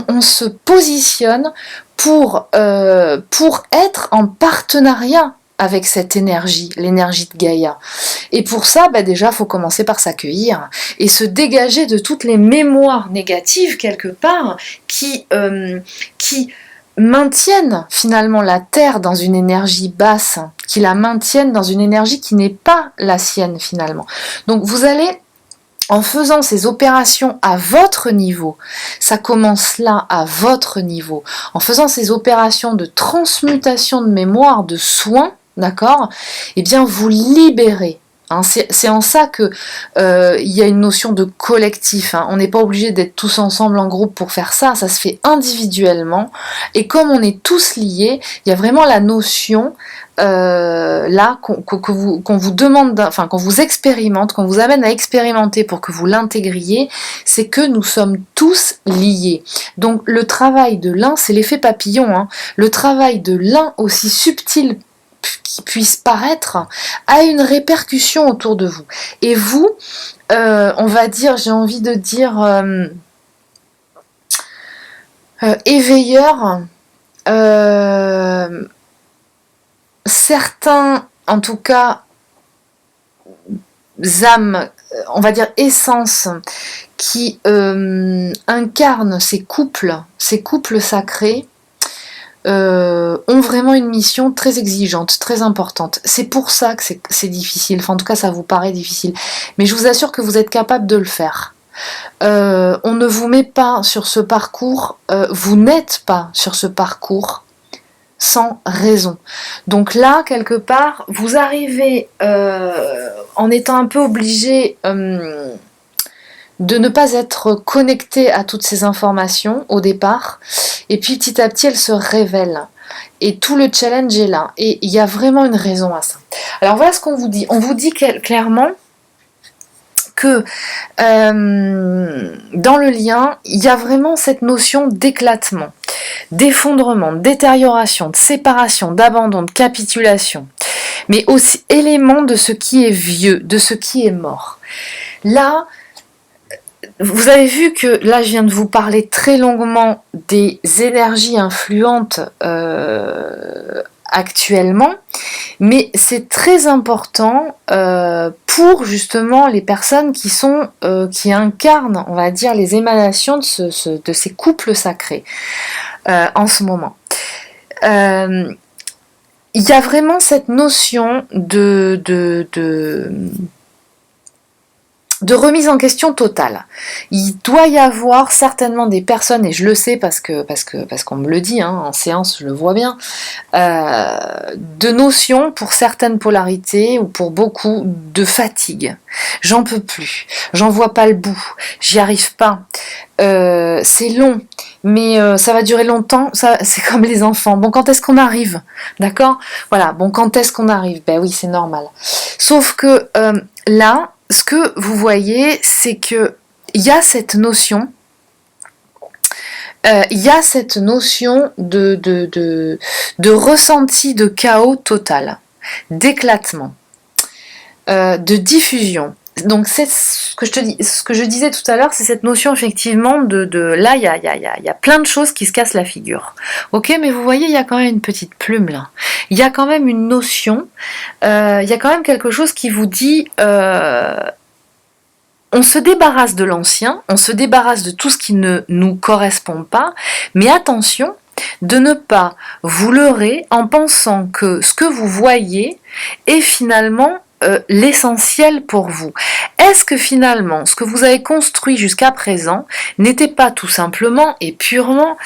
on se positionne pour être en partenariat avec cette énergie, l'énergie de Gaïa. Et pour ça, déjà, il faut commencer par s'accueillir et se dégager de toutes les mémoires négatives, quelque part, qui maintiennent finalement la Terre dans une énergie basse, qui la maintiennent dans une énergie qui n'est pas la sienne, finalement. Donc, vous allez en faisant ces opérations à votre niveau, ça commence là, à votre niveau, en faisant ces opérations de transmutation de mémoire, de soins, d'accord, eh bien vous libérez. Hein, c'est en ça que y a une notion de collectif. Hein. On n'est pas obligé d'être tous ensemble en groupe pour faire ça, ça se fait individuellement. Et comme on est tous liés, il y a vraiment la notion là qu'on vous demande, enfin qu'on vous expérimente, qu'on vous amène à expérimenter pour que vous l'intégriez, c'est que nous sommes tous liés. Donc le travail de l'un, c'est l'effet papillon. Hein. Le travail de l'un, aussi subtil qui puisse paraître, a une répercussion autour de vous. Et vous, on va dire, j'ai envie de dire, éveilleurs, certains, en tout cas, âmes, on va dire essences, qui incarnent ces couples sacrés, ont vraiment une mission très exigeante, très importante. C'est pour ça que c'est difficile, enfin en tout cas ça vous paraît difficile, mais je vous assure que vous êtes capable de le faire. On ne vous met pas sur ce parcours, vous n'êtes pas sur ce parcours sans raison. Donc là, quelque part, vous arrivez en étant un peu obligé de ne pas être connecté à toutes ces informations au départ, et puis petit à petit elles se révèlent. Et tout le challenge est là. Et il y a vraiment une raison à ça. Alors voilà ce qu'on vous dit. On vous dit clairement que dans le lien, il y a vraiment cette notion d'éclatement, d'effondrement, de détérioration, de séparation, d'abandon, de capitulation, mais aussi élément de ce qui est vieux, de ce qui est mort. Là, vous avez vu que là, je viens de vous parler très longuement des énergies influentes actuellement, mais c'est très important pour justement les personnes qui incarnent, on va dire, les émanations de ces couples sacrés en ce moment. Il y a vraiment cette notion de remise en question totale. Il doit y avoir certainement des personnes, et je le sais parce qu'on me le dit, hein, en séance je le vois bien, de notions pour certaines polarités ou pour beaucoup de fatigue. J'en peux plus, j'en vois pas le bout, j'y arrive pas. C'est long, mais ça va durer longtemps, c'est comme les enfants. Bon, quand est-ce qu'on arrive? D'accord? Voilà, bon, quand est-ce qu'on arrive? Ben oui, c'est normal. Sauf que là, ce que vous voyez, c'est que il y a cette notion, de ressenti de chaos total, d'éclatement, de diffusion. Donc c'est ce que je disais tout à l'heure, c'est cette notion effectivement là il y a plein de choses qui se cassent la figure. Ok, mais vous voyez, il y a quand même une petite plume là. Il y a quand même une notion, il y a quand même quelque chose qui vous dit on se débarrasse de l'ancien, on se débarrasse de tout ce qui ne nous correspond pas, mais attention de ne pas vous leurrer en pensant que ce que vous voyez est finalement l'essentiel pour vous? Est-ce que finalement, ce que vous avez construit jusqu'à présent n'était pas tout simplement et purement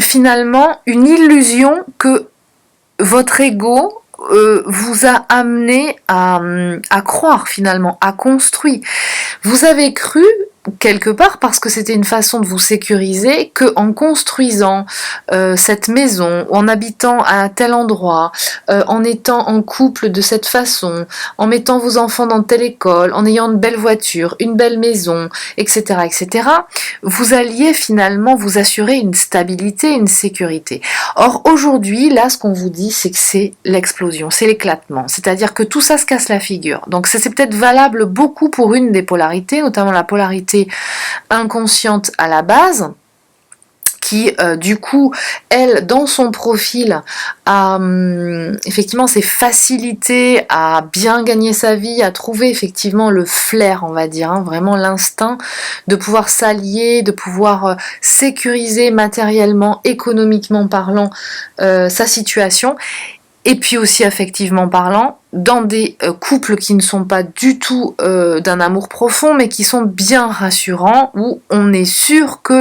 finalement une illusion que votre ego vous a amené à croire finalement, à construire. Vous avez cru quelque part parce que c'était une façon de vous sécuriser que en construisant cette maison, en habitant à tel endroit, en étant en couple de cette façon, en mettant vos enfants dans telle école, en ayant une belle voiture, une belle maison, etc., etc., vous alliez finalement vous assurer une stabilité, une sécurité. Or aujourd'hui, là, ce qu'on vous dit, c'est que c'est l'explosion, c'est l'éclatement, c'est-à-dire que tout ça se casse la figure. Donc c'est peut-être valable beaucoup pour une des polarités, notamment la polarité inconsciente à la base, qui du coup, elle, dans son profil, a effectivement ses facilités à bien gagner sa vie, à trouver effectivement le flair, on va dire, hein, vraiment l'instinct de pouvoir s'allier, de pouvoir sécuriser matériellement, économiquement parlant, sa situation. Et puis aussi affectivement parlant, dans des couples qui ne sont pas du tout d'un amour profond, mais qui sont bien rassurants, où on est sûr que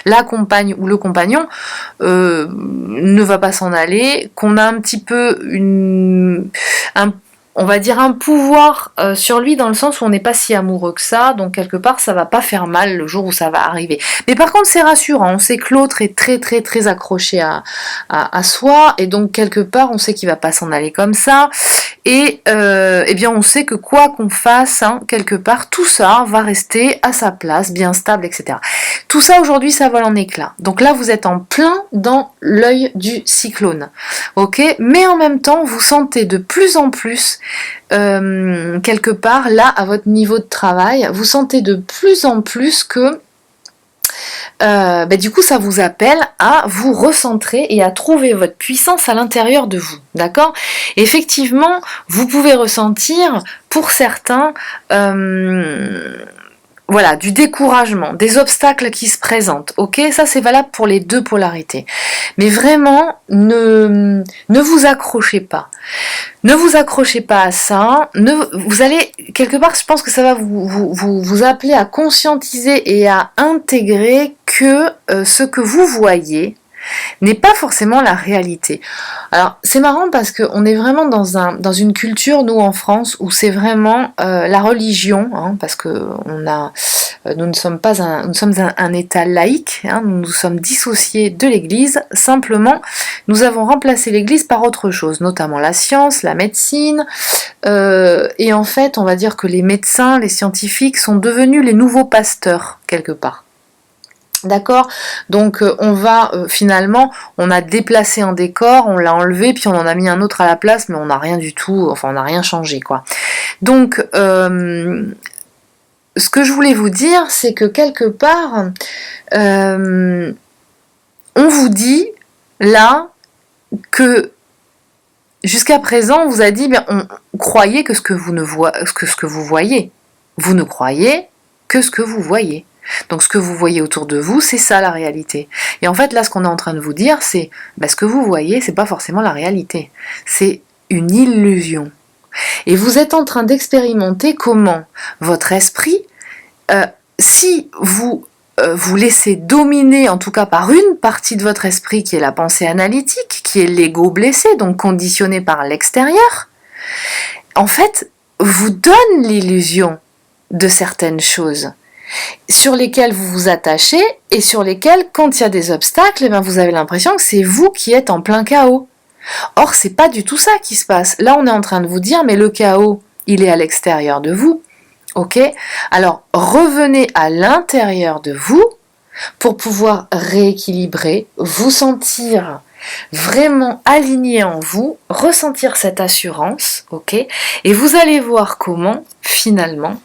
la compagne ou le compagnon ne va pas s'en aller, qu'on a un petit peu on va dire un pouvoir sur lui dans le sens où on n'est pas si amoureux que ça, donc quelque part ça va pas faire mal le jour où ça va arriver. Mais par contre c'est rassurant, on sait que l'autre est très très très accroché à soi, et donc quelque part on sait qu'il va pas s'en aller comme ça, et eh bien on sait que quoi qu'on fasse, hein, quelque part tout ça va rester à sa place, bien stable, etc. Tout ça aujourd'hui ça vole en éclats. Donc là vous êtes en plein dans l'œil du cyclone, ok, mais en même temps vous sentez de plus en plus quelque part là à votre niveau de travail, vous sentez de plus en plus que du coup ça vous appelle à vous recentrer et à trouver votre puissance à l'intérieur de vous, d'accord? Effectivement, vous pouvez ressentir pour certains voilà, du découragement, des obstacles qui se présentent, ok? Ça c'est valable pour les deux polarités. Mais vraiment, ne vous accrochez pas. Ne vous accrochez pas à ça. Vous allez, quelque part, je pense que ça va vous appeler à conscientiser et à intégrer que ce que vous voyez n'est pas forcément la réalité. Alors c'est marrant parce qu'on est vraiment dans une culture, nous en France, où c'est vraiment la religion, hein, parce que nous sommes un État laïque, hein, nous nous sommes dissociés de l'Église, simplement nous avons remplacé l'Église par autre chose, notamment la science, la médecine, et en fait on va dire que les médecins, les scientifiques sont devenus les nouveaux pasteurs quelque part. D'accord, donc on va finalement, on a déplacé un décor, on l'a enlevé, puis on en a mis un autre à la place, mais on n'a rien du tout, enfin on n'a rien changé quoi. Donc ce que je voulais vous dire, c'est que quelque part, on vous dit là que jusqu'à présent, on vous a dit, bien, on croyait que ce que vous voyez, vous ne croyez que ce que vous voyez. Donc ce que vous voyez autour de vous, c'est ça la réalité. Et en fait là ce qu'on est en train de vous dire, c'est ce que vous voyez, c'est pas forcément la réalité. C'est une illusion. Et vous êtes en train d'expérimenter comment votre esprit, si vous vous laissez dominer en tout cas par une partie de votre esprit qui est la pensée analytique, qui est l'ego blessé, donc conditionné par l'extérieur, en fait vous donne l'illusion de certaines choses sur lesquels vous vous attachez et sur lesquels, quand il y a des obstacles, vous avez l'impression que c'est vous qui êtes en plein chaos. Or, c'est pas du tout ça qui se passe. Là, on est en train de vous dire, mais le chaos, il est à l'extérieur de vous. Ok ? Alors, revenez à l'intérieur de vous pour pouvoir rééquilibrer, vous sentir vraiment aligné en vous, ressentir cette assurance, ok ? Et vous allez voir comment, finalement,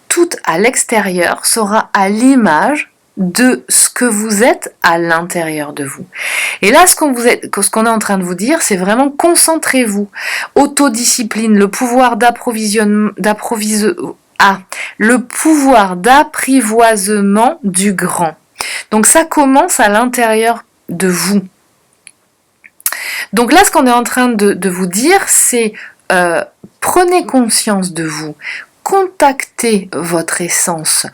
tout à l'extérieur sera à l'image de ce que vous êtes à l'intérieur de vous. Et là, ce qu'on est en train de vous dire, c'est vraiment concentrez-vous. Autodiscipline, le pouvoir d'apprivoisement du grand. Donc ça commence à l'intérieur de vous. Donc là, ce qu'on est en train de vous dire, c'est prenez conscience de vous, contactez votre essence.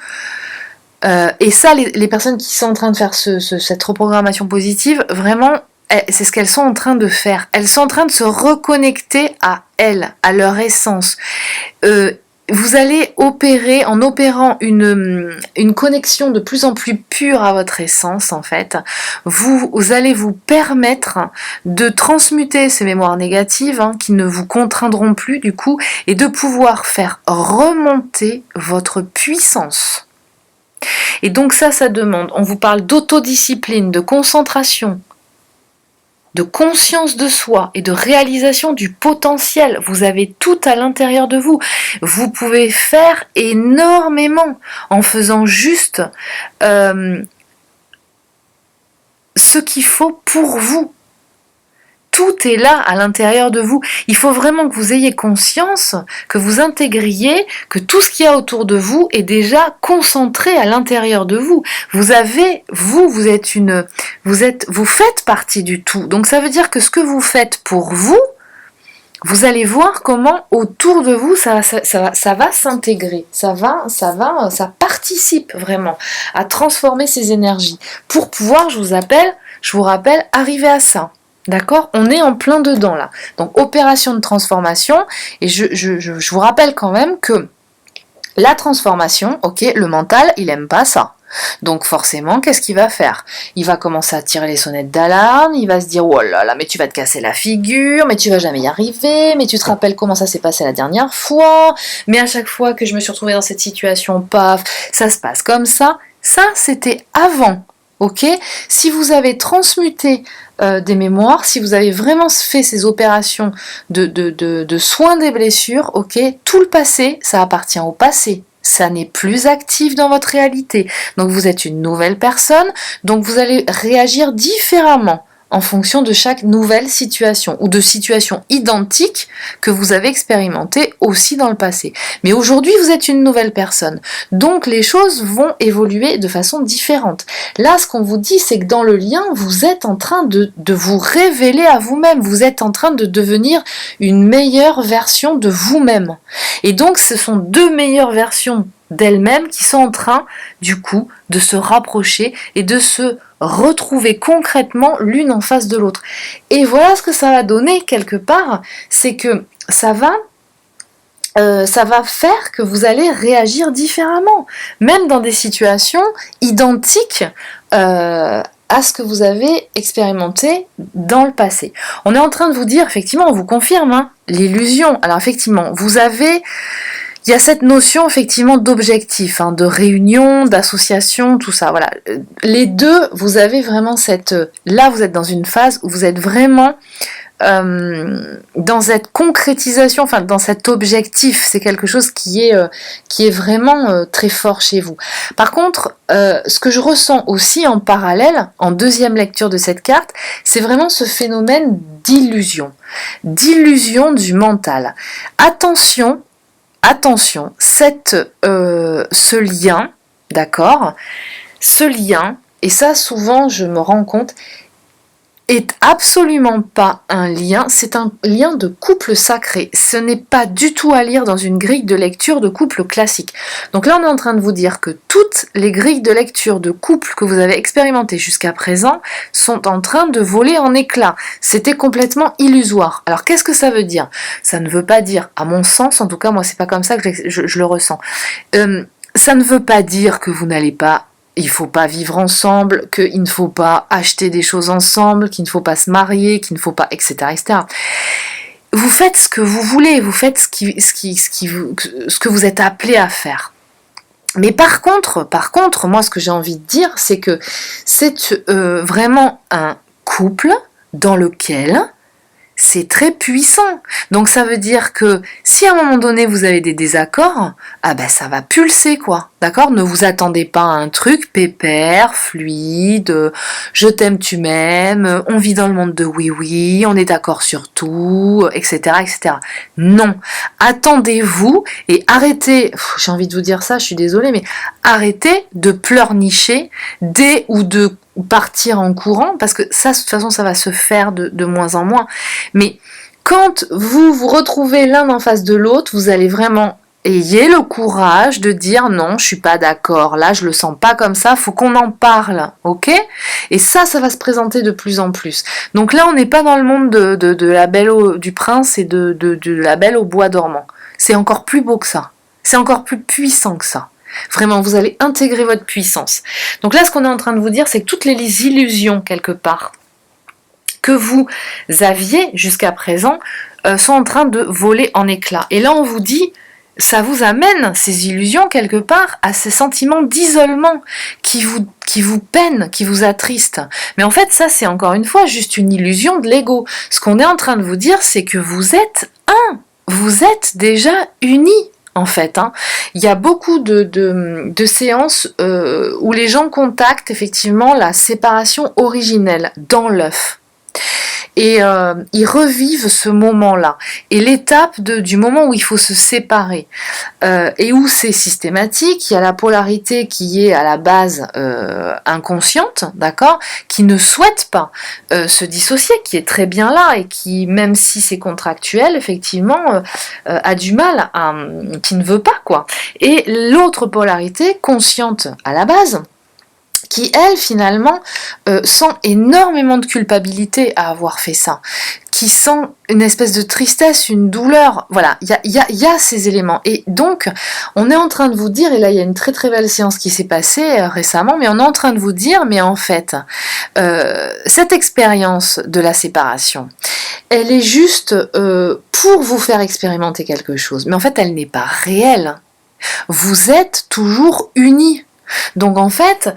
Et ça, les personnes qui sont en train de faire cette reprogrammation positive, vraiment, c'est ce qu'elles sont en train de faire. Elles sont en train de se reconnecter à elles, à leur essence. Vous allez opérer, en opérant une connexion de plus en plus pure à votre essence, en fait, vous allez vous permettre de transmuter ces mémoires négatives, qui ne vous contraindront plus du coup, et de pouvoir faire remonter votre puissance. Et donc ça demande, on vous parle d'autodiscipline, de concentration, de conscience de soi et de réalisation du potentiel. Vous avez tout à l'intérieur de vous. Vous pouvez faire énormément en faisant juste ce qu'il faut pour vous. Tout est là à l'intérieur de vous. Il faut vraiment que vous ayez conscience, que vous intégriez, que tout ce qu'il y a autour de vous est déjà concentré à l'intérieur de vous. Vous faites partie du tout. Donc ça veut dire que ce que vous faites pour vous, vous allez voir comment autour de vous ça va s'intégrer. Ça participe vraiment à transformer ces énergies. Pour pouvoir, je vous rappelle, arriver à ça. D'accord? On est en plein dedans là. Donc opération de transformation, et je vous rappelle quand même que la transformation, ok, le mental, il aime pas ça. Donc forcément, qu'est-ce qu'il va faire? Il va commencer à tirer les sonnettes d'alarme, il va se dire oh là là, mais tu vas te casser la figure, mais tu vas jamais y arriver, mais tu te rappelles comment ça s'est passé la dernière fois, mais à chaque fois que je me suis retrouvée dans cette situation, paf, ça se passe comme ça. Ça, c'était avant. Ok, si vous avez transmuté des mémoires, si vous avez vraiment fait ces opérations de soins des blessures, ok, tout le passé, ça appartient au passé. Ça n'est plus actif dans votre réalité. Donc vous êtes une nouvelle personne, donc vous allez réagir différemment en fonction de chaque nouvelle situation ou de situations identiques que vous avez expérimentées aussi dans le passé. Mais aujourd'hui, vous êtes une nouvelle personne. Donc les choses vont évoluer de façon différente. Là, ce qu'on vous dit, c'est que dans le lien, vous êtes en train de vous révéler à vous-même. Vous êtes en train de devenir une meilleure version de vous-même. Et donc, ce sont deux meilleures versions d'elles-mêmes qui sont en train, du coup, de se rapprocher et de se retrouver concrètement l'une en face de l'autre. Et voilà ce que ça va donner quelque part, c'est que ça va faire que vous allez réagir différemment, même dans des situations identiques à ce que vous avez expérimenté dans le passé. On est en train de vous dire, effectivement, on vous confirme, l'illusion. Alors effectivement, il y a cette notion effectivement d'objectif, de réunion, d'association, tout ça. Voilà. Les deux, vous avez vraiment là, vous êtes dans une phase où vous êtes vraiment dans cette concrétisation, dans cet objectif. C'est quelque chose qui est vraiment très fort chez vous. Par contre, ce que je ressens aussi en parallèle, en deuxième lecture de cette carte, c'est vraiment ce phénomène d'illusion du mental. Attention, ce lien, d'accord, ce lien, et ça souvent je me rends compte, est absolument pas un lien, c'est un lien de couple sacré. Ce n'est pas du tout à lire dans une grille de lecture de couple classique. Donc là on est en train de vous dire que toutes les grilles de lecture de couple que vous avez expérimentées jusqu'à présent sont en train de voler en éclats. C'était complètement illusoire. Alors qu'est-ce que ça veut dire? Ça ne veut pas dire, à mon sens, en tout cas moi c'est pas comme ça que je le ressens, ça ne veut pas dire que vous n'allez pas, il ne faut pas vivre ensemble, qu'il ne faut pas acheter des choses ensemble, qu'il ne faut pas se marier, qu'il ne faut pas, etc., etc. Vous faites ce que vous voulez, vous faites ce que vous êtes appelé à faire. Mais par contre, moi ce que j'ai envie de dire, c'est que c'est vraiment un couple dans lequel c'est très puissant. Donc ça veut dire que si à un moment donné vous avez des désaccords, ça va pulser quoi. D'accord? Ne vous attendez pas à un truc pépère, fluide, je t'aime, tu m'aimes, on vit dans le monde de oui, on est d'accord sur tout, etc., etc. Non. Attendez-vous et arrêtez, j'ai envie de vous dire ça, je suis désolée, mais arrêtez de pleurnicher ou de partir en courant, parce que ça, de toute façon, ça va se faire de moins en moins. Mais quand vous vous retrouvez l'un en face de l'autre, vous allez vraiment ayez le courage de dire non, je suis pas d'accord, là je le sens pas comme ça, faut qu'on en parle, ok? Et ça va se présenter de plus en plus. Donc là, on n'est pas dans le monde de la belle du prince et de la belle au bois dormant. C'est encore plus beau que ça. C'est encore plus puissant que ça. Vraiment, vous allez intégrer votre puissance. Donc là, ce qu'on est en train de vous dire, c'est que toutes les illusions, quelque part, que vous aviez jusqu'à présent, sont en train de voler en éclats. Et là, on vous dit, ça vous amène, ces illusions, quelque part, à ces sentiments d'isolement qui vous peinent, qui vous attristent. Mais en fait, ça, c'est encore une fois juste une illusion de l'ego. Ce qu'on est en train de vous dire, c'est que vous êtes un. Vous êtes déjà unis. En fait, il y a beaucoup de séances où les gens contactent effectivement la séparation originelle dans l'œuf. Et ils revivent ce moment-là. Et l'étape du moment où il faut se séparer et où c'est systématique, il y a la polarité qui est à la base inconsciente, d'accord, qui ne souhaite pas se dissocier, qui est très bien là et qui, même si c'est contractuel, effectivement, a du mal qui ne veut pas, quoi. Et l'autre polarité, consciente à la base, qui, elle, finalement, sent énormément de culpabilité à avoir fait ça, qui sent une espèce de tristesse, une douleur, voilà, il y a ces éléments. Et donc, on est en train de vous dire, et là, il y a une très très belle séance qui s'est passée récemment, mais on est en train de vous dire, mais en fait, cette expérience de la séparation, elle est juste pour vous faire expérimenter quelque chose, mais en fait, elle n'est pas réelle. Vous êtes toujours unis. Donc en fait,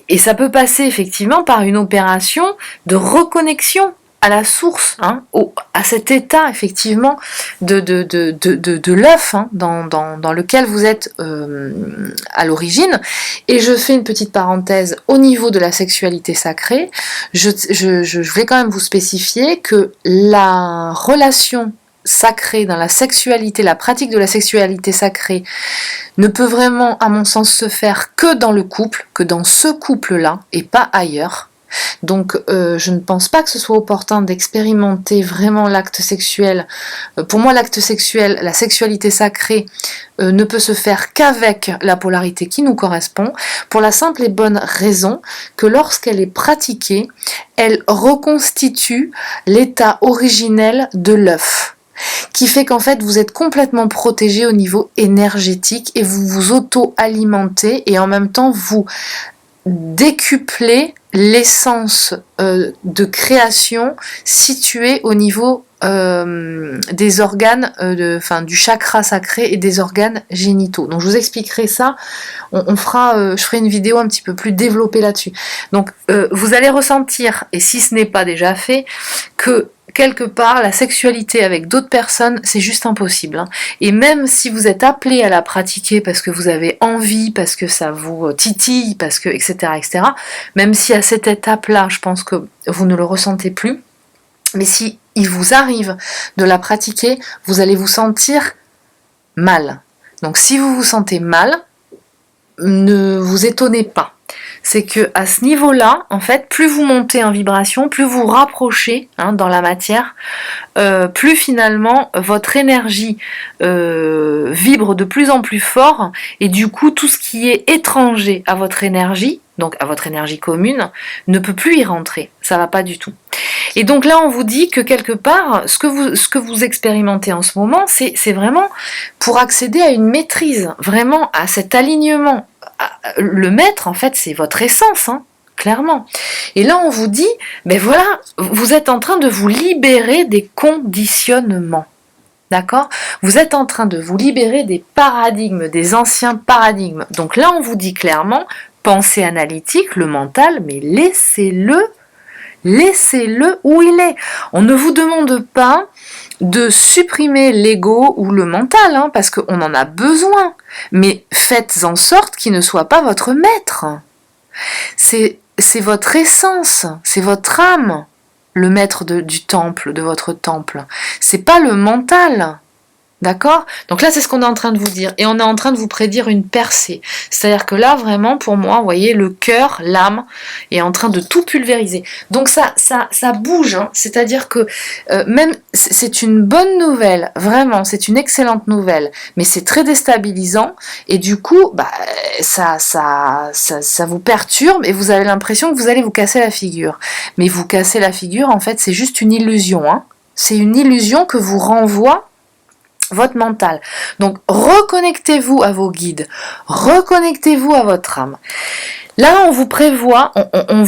et ça peut passer effectivement par une opération de reconnexion à la source, à cet état effectivement de l'œuf dans lequel vous êtes à l'origine. Et je fais une petite parenthèse au niveau de la sexualité sacrée. Je vais quand même vous spécifier que la relation sacrée dans la sexualité, la pratique de la sexualité sacrée ne peut vraiment, à mon sens, se faire que dans le couple, que dans ce couple-là, et pas ailleurs. Donc je ne pense pas que ce soit opportun d'expérimenter vraiment l'acte sexuel. Pour moi, l'acte sexuel, la sexualité sacrée, ne peut se faire qu'avec la polarité qui nous correspond, pour la simple et bonne raison que lorsqu'elle est pratiquée, elle reconstitue l'état originel de l'œuf, qui fait qu'en fait vous êtes complètement protégé au niveau énergétique et vous vous auto-alimentez et en même temps vous décuplez l'essence de création située au niveau des organes, du chakra sacré et des organes génitaux. Donc je vous expliquerai ça, je ferai une vidéo un petit peu plus développée là-dessus. Donc vous allez ressentir, et si ce n'est pas déjà fait, que quelque part, la sexualité avec d'autres personnes, c'est juste impossible. Et même si vous êtes appelé à la pratiquer parce que vous avez envie, parce que ça vous titille, parce que, etc., même si à cette étape-là, je pense que vous ne le ressentez plus, mais si il vous arrive de la pratiquer, vous allez vous sentir mal. Donc si vous vous sentez mal, ne vous étonnez pas. C'est que à ce niveau-là, en fait, plus vous montez en vibration, plus vous rapprochez dans la matière, plus finalement votre énergie vibre de plus en plus fort, et du coup tout ce qui est étranger à votre énergie, donc à votre énergie commune, ne peut plus y rentrer. Ça va pas du tout. Et donc là, on vous dit que quelque part, ce que vous expérimentez en ce moment, c'est vraiment pour accéder à une maîtrise, vraiment à cet alignement. Le maître, en fait, c'est votre essence, clairement. Et là, on vous dit, ben voilà, vous êtes en train de vous libérer des conditionnements. D'accord ? Vous êtes en train de vous libérer des paradigmes, des anciens paradigmes. Donc là, on vous dit clairement, pensée analytique, le mental, mais laissez-le où il est. On ne vous demande pas de supprimer l'ego ou le mental, parce qu'on en a besoin. Mais faites en sorte qu'il ne soit pas votre maître. C'est votre essence, c'est votre âme, le maître du temple, de votre temple. C'est pas le mental. D'accord? Donc là, c'est ce qu'on est en train de vous dire. Et on est en train de vous prédire une percée. C'est-à-dire que là, vraiment, pour moi, vous voyez, le cœur, l'âme, est en train de tout pulvériser. Donc ça bouge. Hein. C'est-à-dire que même, c'est une bonne nouvelle. Vraiment, c'est une excellente nouvelle. Mais c'est très déstabilisant. Et du coup, bah, ça vous perturbe et vous avez l'impression que vous allez vous casser la figure. Mais vous casser la figure, en fait, c'est juste une illusion. Hein. C'est une illusion que vous renvoie votre mental. Donc, reconnectez-vous à vos guides, reconnectez-vous à votre âme. Là, on vous prévoit, on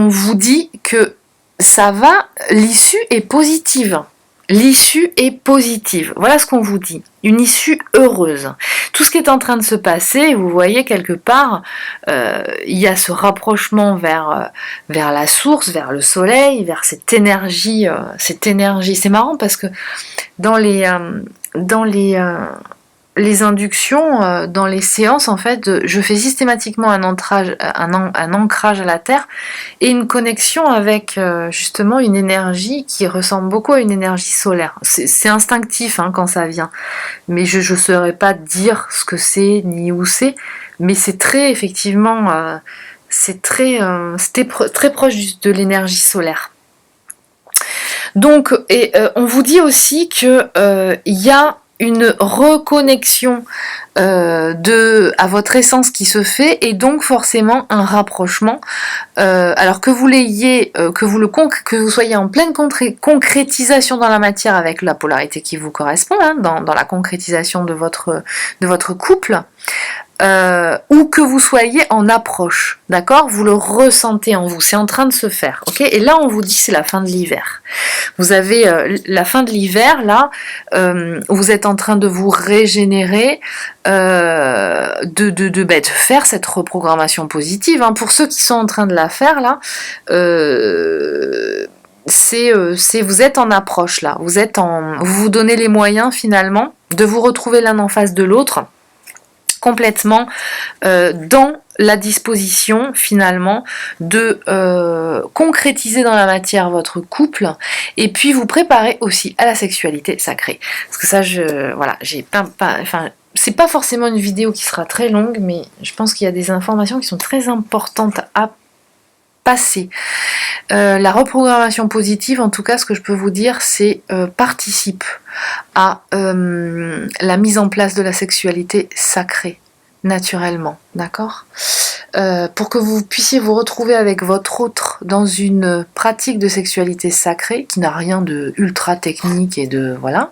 vous dit que ça va, l'issue est positive. L'issue est positive. Voilà ce qu'on vous dit. Une issue heureuse. Tout ce qui est en train de se passer, vous voyez quelque part, il y a ce rapprochement vers la source, vers le soleil, vers cette énergie. C'est marrant parce que dans les inductions, dans les séances, en fait, je fais systématiquement un ancrage à la Terre et une connexion avec justement une énergie qui ressemble beaucoup à une énergie solaire. C'est instinctif hein, quand ça vient, mais je ne saurais pas dire ce que c'est ni où c'est, mais c'est très effectivement, c'est très proche de l'énergie solaire. Donc, on vous dit aussi que y a une reconnexion à votre essence qui se fait et donc forcément un rapprochement. Alors que vous l'ayez, que vous soyez en pleine concrétisation dans la matière avec la polarité qui vous correspond, hein, dans la concrétisation de votre couple. Ou que vous soyez en approche, d'accord? Vous le ressentez en vous, c'est en train de se faire, ok? Et là, on vous dit c'est la fin de l'hiver. Vous avez la fin de l'hiver, là, vous êtes en train de vous régénérer, de faire cette reprogrammation positive. Hein. Pour ceux qui sont en train de la faire, là, vous êtes en approche, là. Vous vous donnez les moyens, finalement, de vous retrouver l'un en face de l'autre, complètement dans la disposition finalement de concrétiser dans la matière votre couple et puis vous préparer aussi à la sexualité sacrée. Parce que ça, c'est pas forcément une vidéo qui sera très longue, mais je pense qu'il y a des informations qui sont très importantes à passer. La reprogrammation positive, en tout cas, ce que je peux vous dire, c'est participe à la mise en place de la sexualité sacrée, naturellement, d'accord ? Pour que vous puissiez vous retrouver avec votre autre dans une pratique de sexualité sacrée, qui n'a rien de ultra technique et de... voilà,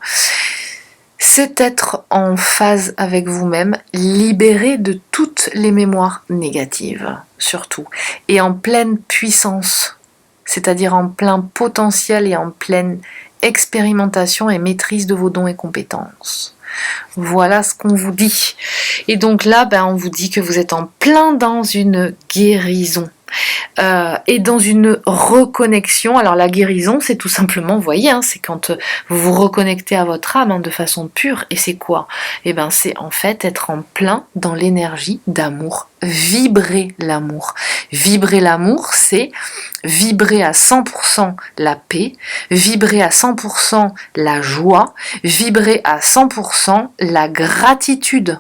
c'est être en phase avec vous-même, libéré de toutes les mémoires négatives, surtout, et en pleine puissance, c'est-à-dire en plein potentiel et en pleine expérimentation et maîtrise de vos dons et compétences. Voilà ce qu'on vous dit. Et donc là, on vous dit que vous êtes en plein dans une guérison. Et dans une reconnexion. Alors la guérison, c'est tout simplement, vous voyez, hein, c'est quand vous vous reconnectez à votre âme hein, de façon pure. Et c'est quoi ? C'est en fait être en plein dans l'énergie d'amour. Vibrer l'amour. Vibrer l'amour, c'est vibrer à 100% la paix, vibrer à 100% la joie, vibrer à 100% la gratitude,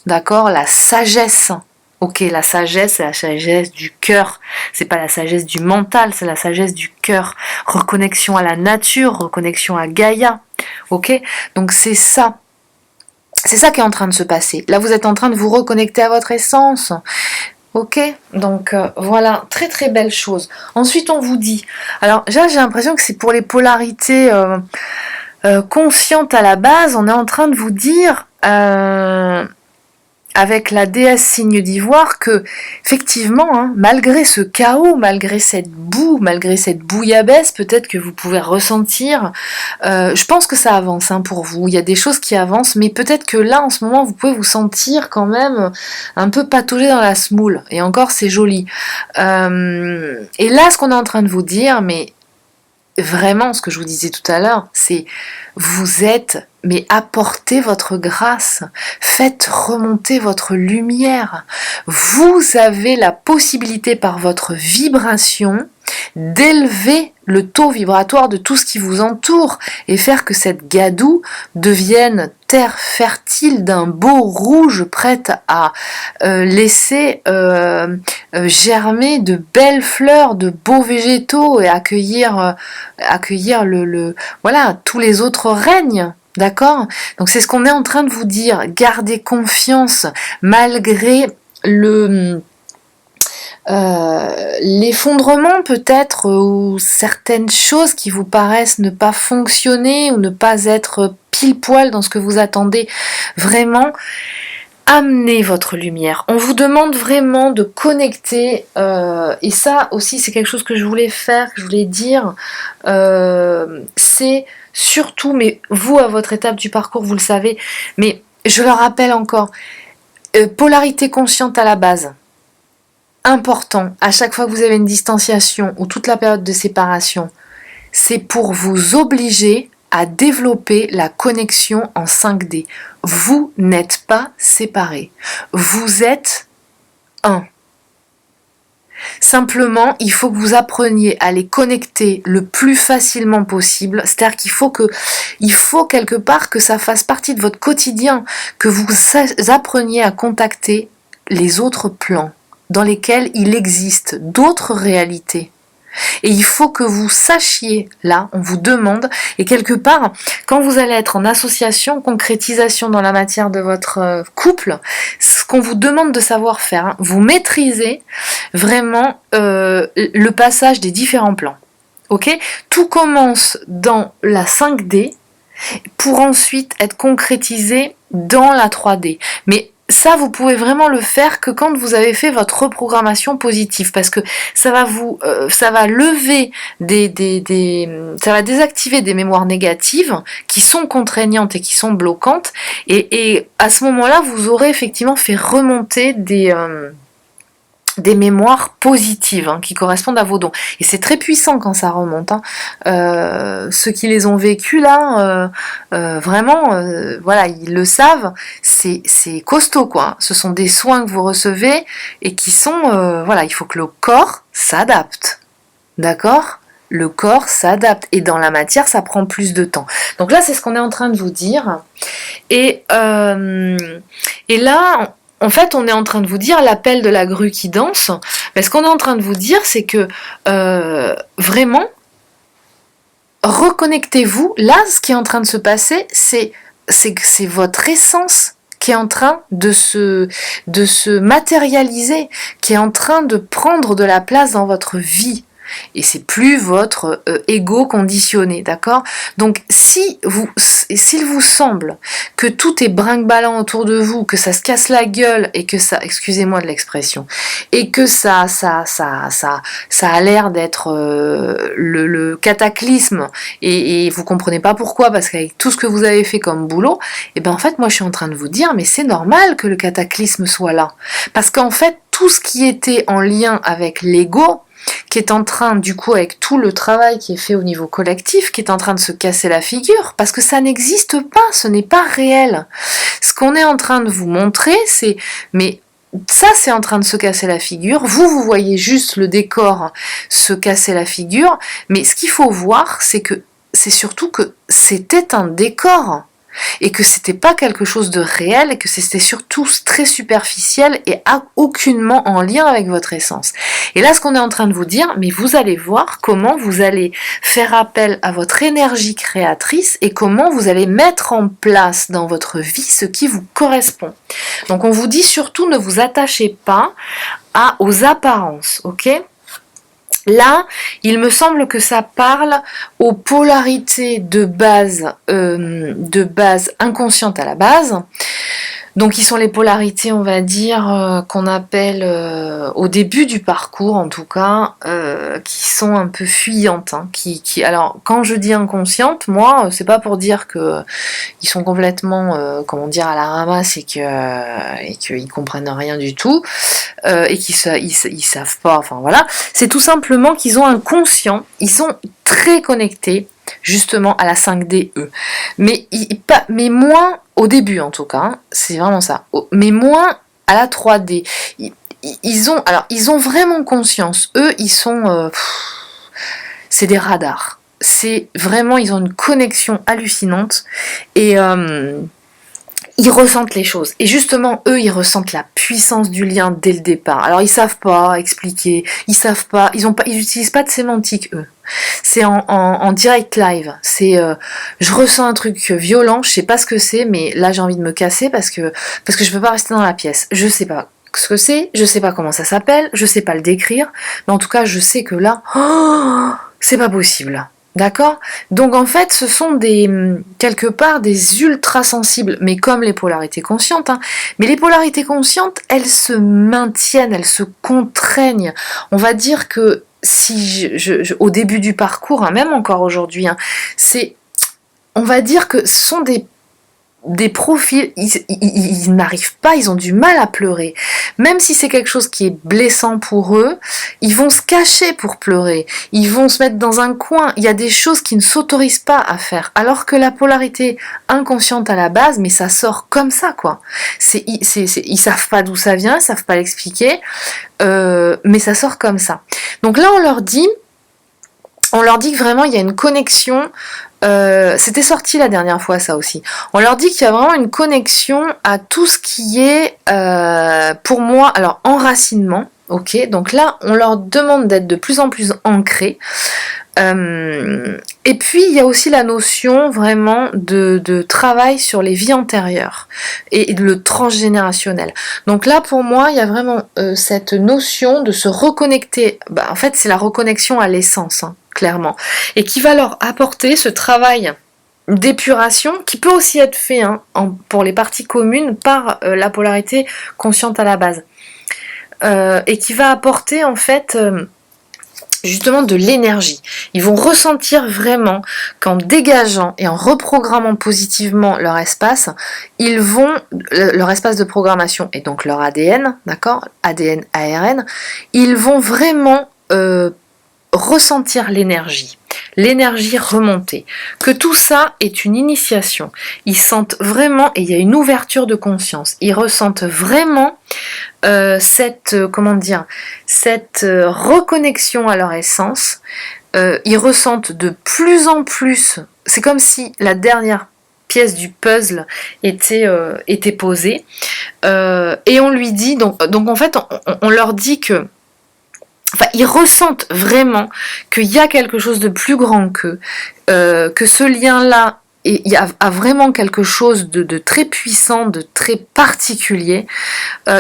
d'accord ? La sagesse. Ok, la sagesse, c'est la sagesse du cœur. C'est pas la sagesse du mental, c'est la sagesse du cœur. Reconnexion à la nature, reconnexion à Gaïa. Ok, donc c'est ça. C'est ça qui est en train de se passer. Là, vous êtes en train de vous reconnecter à votre essence. Ok, donc voilà, très très belle chose. Ensuite, on vous dit. Alors, j'ai l'impression que c'est pour les polarités conscientes à la base. On est en train de vous dire. Avec la déesse signe d'ivoire que, effectivement, hein, malgré ce chaos, malgré cette boue, malgré cette bouillabaisse, peut-être que vous pouvez ressentir, je pense que ça avance hein, pour vous, il y a des choses qui avancent, mais peut-être que là, en ce moment, vous pouvez vous sentir quand même un peu pataugé dans la semoule, et encore, c'est joli. Et là, ce qu'on est en train de vous dire, mais vraiment, ce que je vous disais tout à l'heure, c'est vous êtes, mais apportez votre grâce, faites remonter votre lumière. Vous avez la possibilité par votre vibration d'élever le taux vibratoire de tout ce qui vous entoure et faire que cette gadoue devienne terre fertile d'un beau rouge prête à laisser germer de belles fleurs, de beaux végétaux et accueillir voilà, tous les autres règnes. D'accord? Donc c'est ce qu'on est en train de vous dire. Gardez confiance malgré l'effondrement peut-être ou certaines choses qui vous paraissent ne pas fonctionner ou ne pas être pile poil dans ce que vous attendez. Vraiment, amenez votre lumière. On vous demande vraiment de connecter et ça aussi c'est quelque chose que je voulais faire, que je voulais dire. C'est surtout, mais vous à votre étape du parcours vous le savez, mais je le rappelle encore, polarité consciente à la base. Important, à chaque fois que vous avez une distanciation ou toute la période de séparation, c'est pour vous obliger à développer la connexion en 5D. Vous n'êtes pas séparés. Vous êtes un. Simplement, il faut que vous appreniez à les connecter le plus facilement possible. C'est-à-dire qu'il faut quelque part que ça fasse partie de votre quotidien, que vous appreniez à contacter les autres plans dans lesquels il existe d'autres réalités. Et il faut que vous sachiez, là, on vous demande, et quelque part, quand vous allez être en association, concrétisation dans la matière de votre couple, ce qu'on vous demande de savoir faire, hein, vous maîtrisez vraiment le passage des différents plans. Ok ? Tout commence dans la 5D pour ensuite être concrétisé dans la 3D. Mais ça, vous pouvez vraiment le faire que quand vous avez fait votre reprogrammation positive, parce que ça va ça va lever ça va désactiver des mémoires négatives qui sont contraignantes et qui sont bloquantes, et à ce moment-là, vous aurez effectivement fait remonter des mémoires positives qui correspondent à vos dons. Et c'est très puissant quand ça remonte. Ceux qui les ont vécus là, vraiment, voilà, ils le savent, c'est costaud quoi. Ce sont des soins que vous recevez et qui sont, voilà, il faut que le corps s'adapte. D'accord ? Le corps s'adapte et dans la matière, ça prend plus de temps. Donc là, c'est ce qu'on est en train de vous dire. Et là, en fait, on est en train de vous dire l'appel de la grue qui danse. Mais ce qu'on est en train de vous dire, c'est que vraiment, reconnectez-vous. Là, ce qui est en train de se passer, c'est votre essence qui est en train de se matérialiser, qui est en train de prendre de la place dans votre vie. Et c'est plus votre ego conditionné, d'accord ? Donc s'il vous semble que tout est brinque-ballant autour de vous, que ça se casse la gueule et que ça, excusez-moi de l'expression, et que ça a l'air d'être le cataclysme et vous comprenez pas pourquoi, parce qu'avec tout ce que vous avez fait comme boulot, et ben en fait moi je suis en train de vous dire mais c'est normal que le cataclysme soit là, parce qu'en fait tout ce qui était en lien avec l'ego, qui est en train, du coup, avec tout le travail qui est fait au niveau collectif, qui est en train de se casser la figure, parce que ça n'existe pas, ce n'est pas réel. Ce qu'on est en train de vous montrer, c'est, mais ça c'est en train de se casser la figure, vous voyez juste le décor se casser la figure, mais ce qu'il faut voir, c'est surtout que c'était un décor. Et que c'était pas quelque chose de réel, et que c'était surtout très superficiel et aucunement en lien avec votre essence. Et là, ce qu'on est en train de vous dire, mais vous allez voir comment vous allez faire appel à votre énergie créatrice et comment vous allez mettre en place dans votre vie ce qui vous correspond. Donc on vous dit surtout ne vous attachez pas aux apparences, ok ? Là, il me semble que ça parle aux polarités de base inconsciente à la base. Donc, qui sont les polarités, on va dire, qu'on appelle au début du parcours, en tout cas, qui sont un peu fuyantes. Alors, quand je dis inconscientes, moi, c'est pas pour dire que ils sont complètement, comment dire, à la ramasse et qu'ils comprennent rien du tout. Et qu'ils savent pas, enfin voilà, c'est tout simplement qu'ils ont un conscient, ils sont très connectés justement à la 5D eux, mais moins au début en tout cas, c'est vraiment ça, mais moins à la 3D. Ils ont vraiment conscience, eux ils sont c'est des radars. C'est vraiment, ils ont une connexion hallucinante et ils ressentent les choses. Et justement, eux, ils ressentent la puissance du lien dès le départ. Alors, ils savent pas expliquer, ils savent pas, ils utilisent pas de sémantique, eux. C'est en direct live. C'est, je ressens un truc violent, je sais pas ce que c'est, mais là, j'ai envie de me casser parce que je peux pas rester dans la pièce. Je sais pas ce que c'est, je sais pas comment ça s'appelle, je sais pas le décrire, mais en tout cas, je sais que là, oh, c'est pas possible. D'accord? Donc en fait, ce sont quelque part des ultra sensibles, mais comme les polarités conscientes, hein. Mais les polarités conscientes, elles se maintiennent, elles se contraignent. On va dire que si au début du parcours, hein, même encore aujourd'hui, hein, on va dire que ce sont des profils, ils n'arrivent pas, ils ont du mal à pleurer. Même si c'est quelque chose qui est blessant pour eux, ils vont se cacher pour pleurer. Ils vont se mettre dans un coin. Il y a des choses qui ne s'autorisent pas à faire. Alors que la polarité inconsciente à la base, mais ça sort comme ça, quoi. Ils savent pas d'où ça vient, ils savent pas l'expliquer, mais ça sort comme ça. Donc là, on leur dit que vraiment il y a une connexion. C'était sorti la dernière fois, ça aussi. On leur dit qu'il y a vraiment une connexion à tout ce qui est, pour moi, alors enracinement. Ok, donc là, on leur demande d'être de plus en plus ancrés. Et puis, il y a aussi la notion vraiment de travail sur les vies antérieures et le transgénérationnel. Donc là, pour moi, il y a vraiment cette notion de se reconnecter. En fait, c'est la reconnexion à l'essence, hein, clairement. Et qui va leur apporter ce travail d'épuration qui peut aussi être fait, hein, pour les parties communes par la polarité consciente à la base. Et qui va apporter en fait justement de l'énergie. Ils vont ressentir vraiment qu'en dégageant et en reprogrammant positivement leur espace, leur espace de programmation et donc leur ADN, d'accord, ADN, ARN, ils vont vraiment ressentir l'énergie remonter, que tout ça est une initiation. Ils sentent vraiment, et il y a une ouverture de conscience, ils ressentent vraiment cette reconnexion à leur essence. Ils ressentent de plus en plus, c'est comme si la dernière pièce du puzzle était posée, et on lui dit, donc en fait on leur dit que ils ressentent vraiment qu'il y a quelque chose de plus grand qu'eux, que ce lien-là a vraiment quelque chose de très puissant, de très particulier.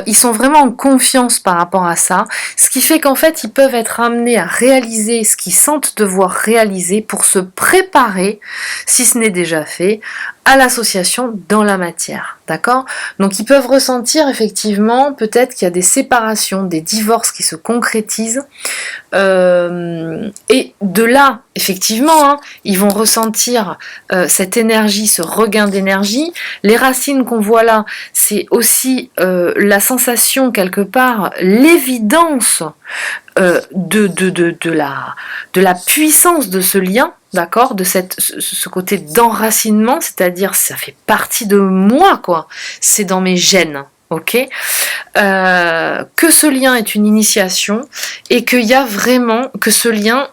Ils sont vraiment en confiance par rapport à ça, ce qui fait qu'en fait ils peuvent être amenés à réaliser ce qu'ils sentent devoir réaliser pour se préparer, si ce n'est déjà fait, à l'association dans la matière, d'accord? Donc ils peuvent ressentir effectivement peut-être qu'il y a des séparations, des divorces qui se concrétisent, et de là, effectivement, hein, ils vont ressentir cette énergie, ce regain d'énergie. Les racines qu'on voit là, c'est aussi la sensation quelque part, l'évidence de la puissance de ce lien, d'accord, de ce côté d'enracinement, c'est-à-dire ça fait partie de moi, quoi, c'est dans mes gènes, ok, que ce lien est une initiation et qu'il y a vraiment, que ce lien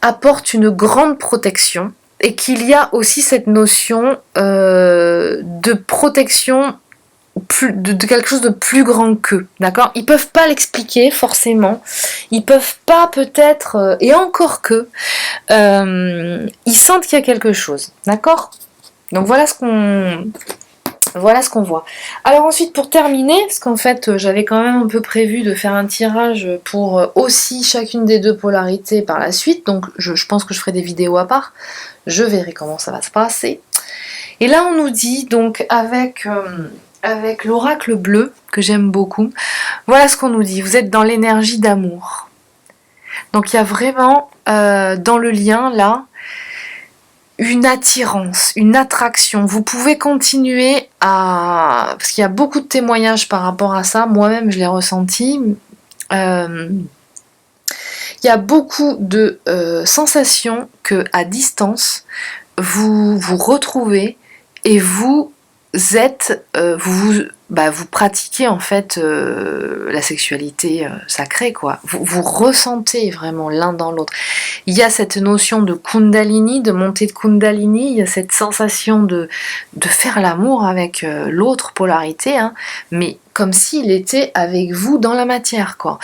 apporte une grande protection et qu'il y a aussi cette notion de protection de quelque chose de plus grand qu'eux, d'accord? Ils peuvent pas l'expliquer forcément, ils peuvent pas peut-être, et encore que, ils sentent qu'il y a quelque chose, d'accord? Donc voilà ce qu'on voit. Alors ensuite, pour terminer, parce qu'en fait j'avais quand même un peu prévu de faire un tirage pour aussi chacune des deux polarités par la suite, donc je pense que je ferai des vidéos à part, je verrai comment ça va se passer. Et là on nous dit donc avec l'oracle bleu, que j'aime beaucoup, voilà ce qu'on nous dit, vous êtes dans l'énergie d'amour. Donc il y a vraiment dans le lien là, une attirance, une attraction. Vous pouvez continuer parce qu'il y a beaucoup de témoignages par rapport à ça, moi-même je l'ai ressenti. Il y a beaucoup de sensations que à distance, vous vous retrouvez et vous bah, vous pratiquez en fait la sexualité sacrée, quoi. Vous ressentez vraiment l'un dans l'autre. Il y a cette notion de kundalini, de montée de kundalini, il y a cette sensation de faire l'amour avec l'autre polarité, hein, mais comme s'il était avec vous dans la matière, quoi.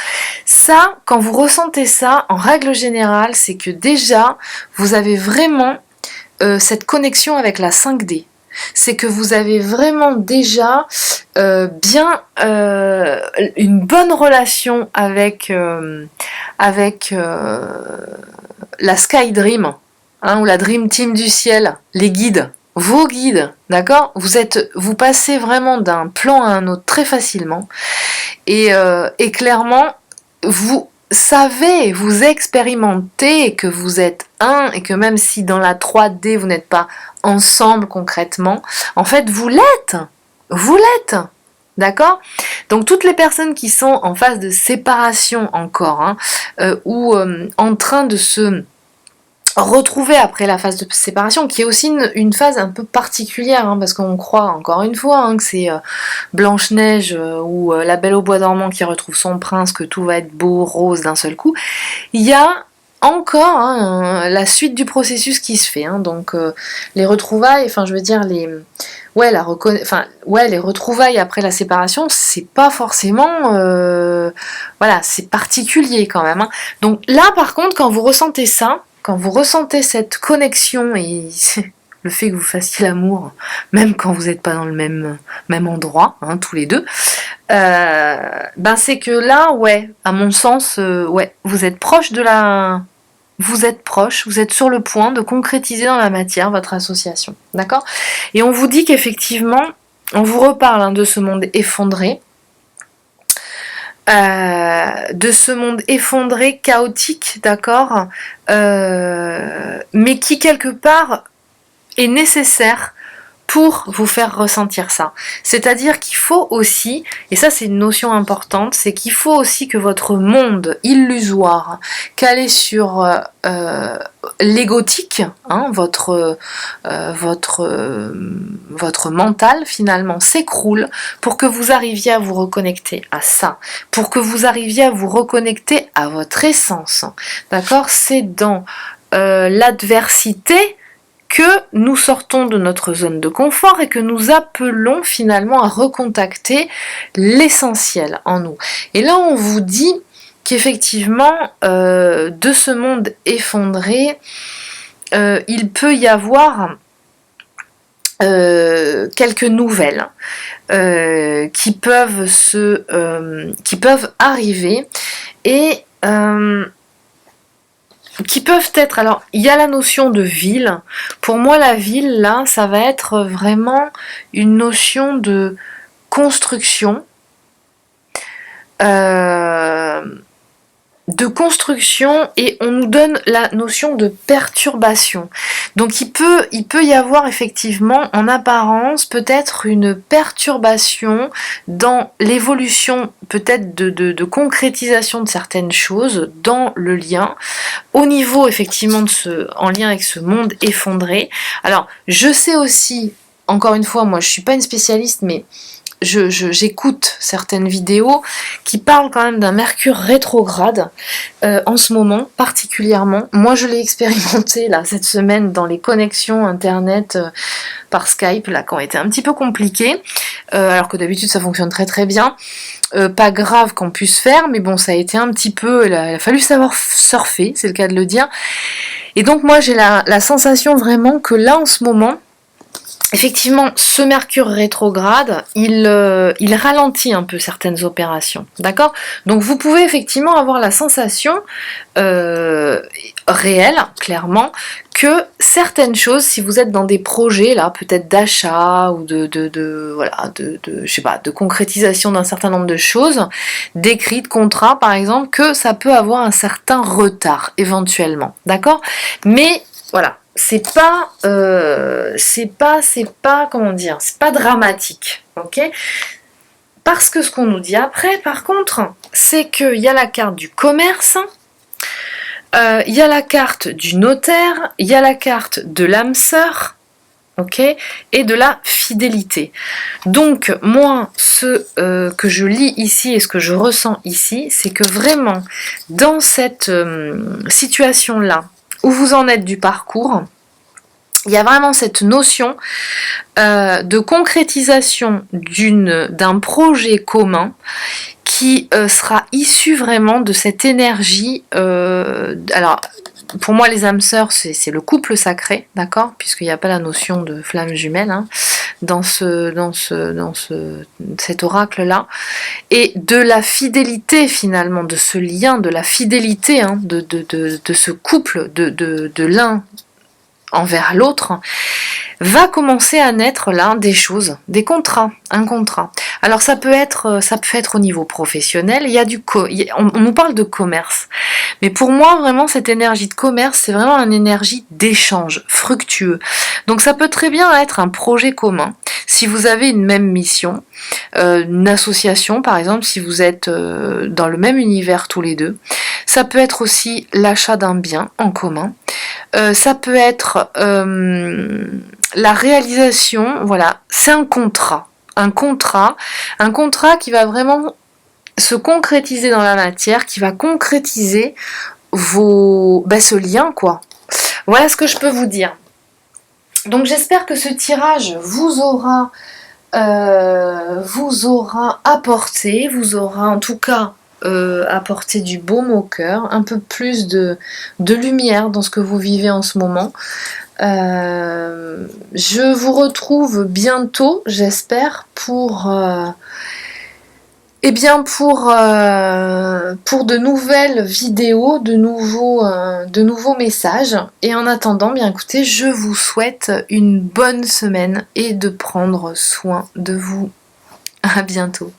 Ça, quand vous ressentez ça, en règle générale, c'est que déjà, vous avez vraiment cette connexion avec la 5D. C'est que vous avez vraiment déjà bien une bonne relation avec la Sky Dream, hein, ou la Dream Team du ciel, les guides, vos guides, d'accord ? Vous passez vraiment d'un plan à un autre très facilement, et clairement, vous savez, vous expérimentez que vous êtes un, et que même si dans la 3D vous n'êtes pas ensemble concrètement, en fait vous l'êtes, d'accord ? Donc toutes les personnes qui sont en phase de séparation encore, hein, ou en train de se retrouver après la phase de séparation, qui est aussi une phase un peu particulière, hein, parce qu'on croit encore une fois, hein, que c'est Blanche-Neige ou la Belle au bois dormant qui retrouve son prince, que tout va être beau, rose d'un seul coup. Il y a encore la suite du processus qui se fait, hein, donc les retrouvailles, enfin je veux dire les retrouvailles après la séparation, c'est pas forcément voilà, c'est particulier quand même, hein. Donc là par contre, quand vous ressentez ça, quand vous ressentez cette connexion et le fait que vous fassiez l'amour, même quand vous n'êtes pas dans le même endroit, hein, tous les deux, ben c'est que là, ouais, à mon sens, ouais, vous êtes proche vous êtes sur le point de concrétiser dans la matière votre association, d'accord ? Et on vous dit qu'effectivement, on vous reparle, hein, de ce monde effondré, chaotique, d'accord, mais qui quelque part est nécessaire pour vous faire ressentir ça. C'est-à-dire qu'il faut aussi, et ça c'est une notion importante, c'est qu'il faut aussi que votre monde illusoire, calé sur l'égotique, hein, votre mental finalement s'écroule pour que vous arriviez à vous reconnecter à ça, pour que vous arriviez à vous reconnecter à votre essence. D'accord ? C'est dans l'adversité que nous sortons de notre zone de confort et que nous appelons finalement à recontacter l'essentiel en nous. Et là, on vous dit qu'effectivement, de ce monde effondré, il peut y avoir quelques nouvelles qui peuvent arriver et qui peuvent être, alors il y a la notion de ville. Pour moi la ville là, ça va être vraiment une notion de construction, et on nous donne la notion de perturbation. Donc il peut y avoir effectivement en apparence peut-être une perturbation dans l'évolution peut-être de concrétisation de certaines choses dans le lien, au niveau effectivement en lien avec ce monde effondré. Alors je sais aussi, encore une fois, moi je suis pas une spécialiste, mais j'écoute certaines vidéos qui parlent quand même d'un Mercure rétrograde en ce moment particulièrement. Moi je l'ai expérimenté là cette semaine dans les connexions internet par Skype là, qui ont été un petit peu compliquées, alors que d'habitude ça fonctionne très très bien. Pas grave qu'on puisse faire, mais bon, ça a été un petit peu, il a fallu savoir surfer, c'est le cas de le dire. Et donc moi j'ai la sensation vraiment que là en ce moment, effectivement, ce Mercure rétrograde, il ralentit un peu certaines opérations, d'accord ? Donc vous pouvez effectivement avoir la sensation réelle, clairement, que certaines choses, si vous êtes dans des projets là, peut-être d'achat ou je sais pas, de concrétisation d'un certain nombre de choses, d'écrits, de contrats par exemple, que ça peut avoir un certain retard éventuellement, d'accord ? Mais voilà. C'est pas comment dire, c'est pas dramatique, ok ? Parce que ce qu'on nous dit après, par contre, c'est qu'il y a la carte du commerce, il y a la carte du notaire, il y a la carte de l'âme sœur, ok, et de la fidélité. Donc moi, ce que je lis ici et ce que je ressens ici, c'est que vraiment, dans cette situation-là, où vous en êtes du parcours, il y a vraiment cette notion de concrétisation d'un projet commun qui sera issu vraiment de cette énergie. Alors, pour moi, les âmes sœurs, c'est le couple sacré, d'accord, puisqu'il n'y a pas la notion de flamme jumelle hein, dans cet oracle-là, et de la fidélité finalement, de ce lien, de la fidélité hein, de ce couple, de l'un envers l'autre, va commencer à naître là des choses, des contrats, un contrat. Alors ça peut être au niveau professionnel, il y a on nous parle de commerce, mais pour moi vraiment cette énergie de commerce c'est vraiment une énergie d'échange fructueux. Donc ça peut très bien être un projet commun, si vous avez une même mission, une association par exemple, si vous êtes dans le même univers tous les deux. Ça peut être aussi l'achat d'un bien en commun. Ça peut être la réalisation, voilà, c'est un contrat qui va vraiment se concrétiser dans la matière, qui va concrétiser ce lien, quoi. Voilà ce que je peux vous dire. Donc j'espère que ce tirage vous aura apporté, vous aura en tout cas apporter du baume au cœur, un peu plus de lumière dans ce que vous vivez en ce moment. Je vous retrouve bientôt, j'espère, pour de nouvelles vidéos, de nouveaux messages. Et en attendant, bien écoutez, je vous souhaite une bonne semaine et de prendre soin de vous. À bientôt.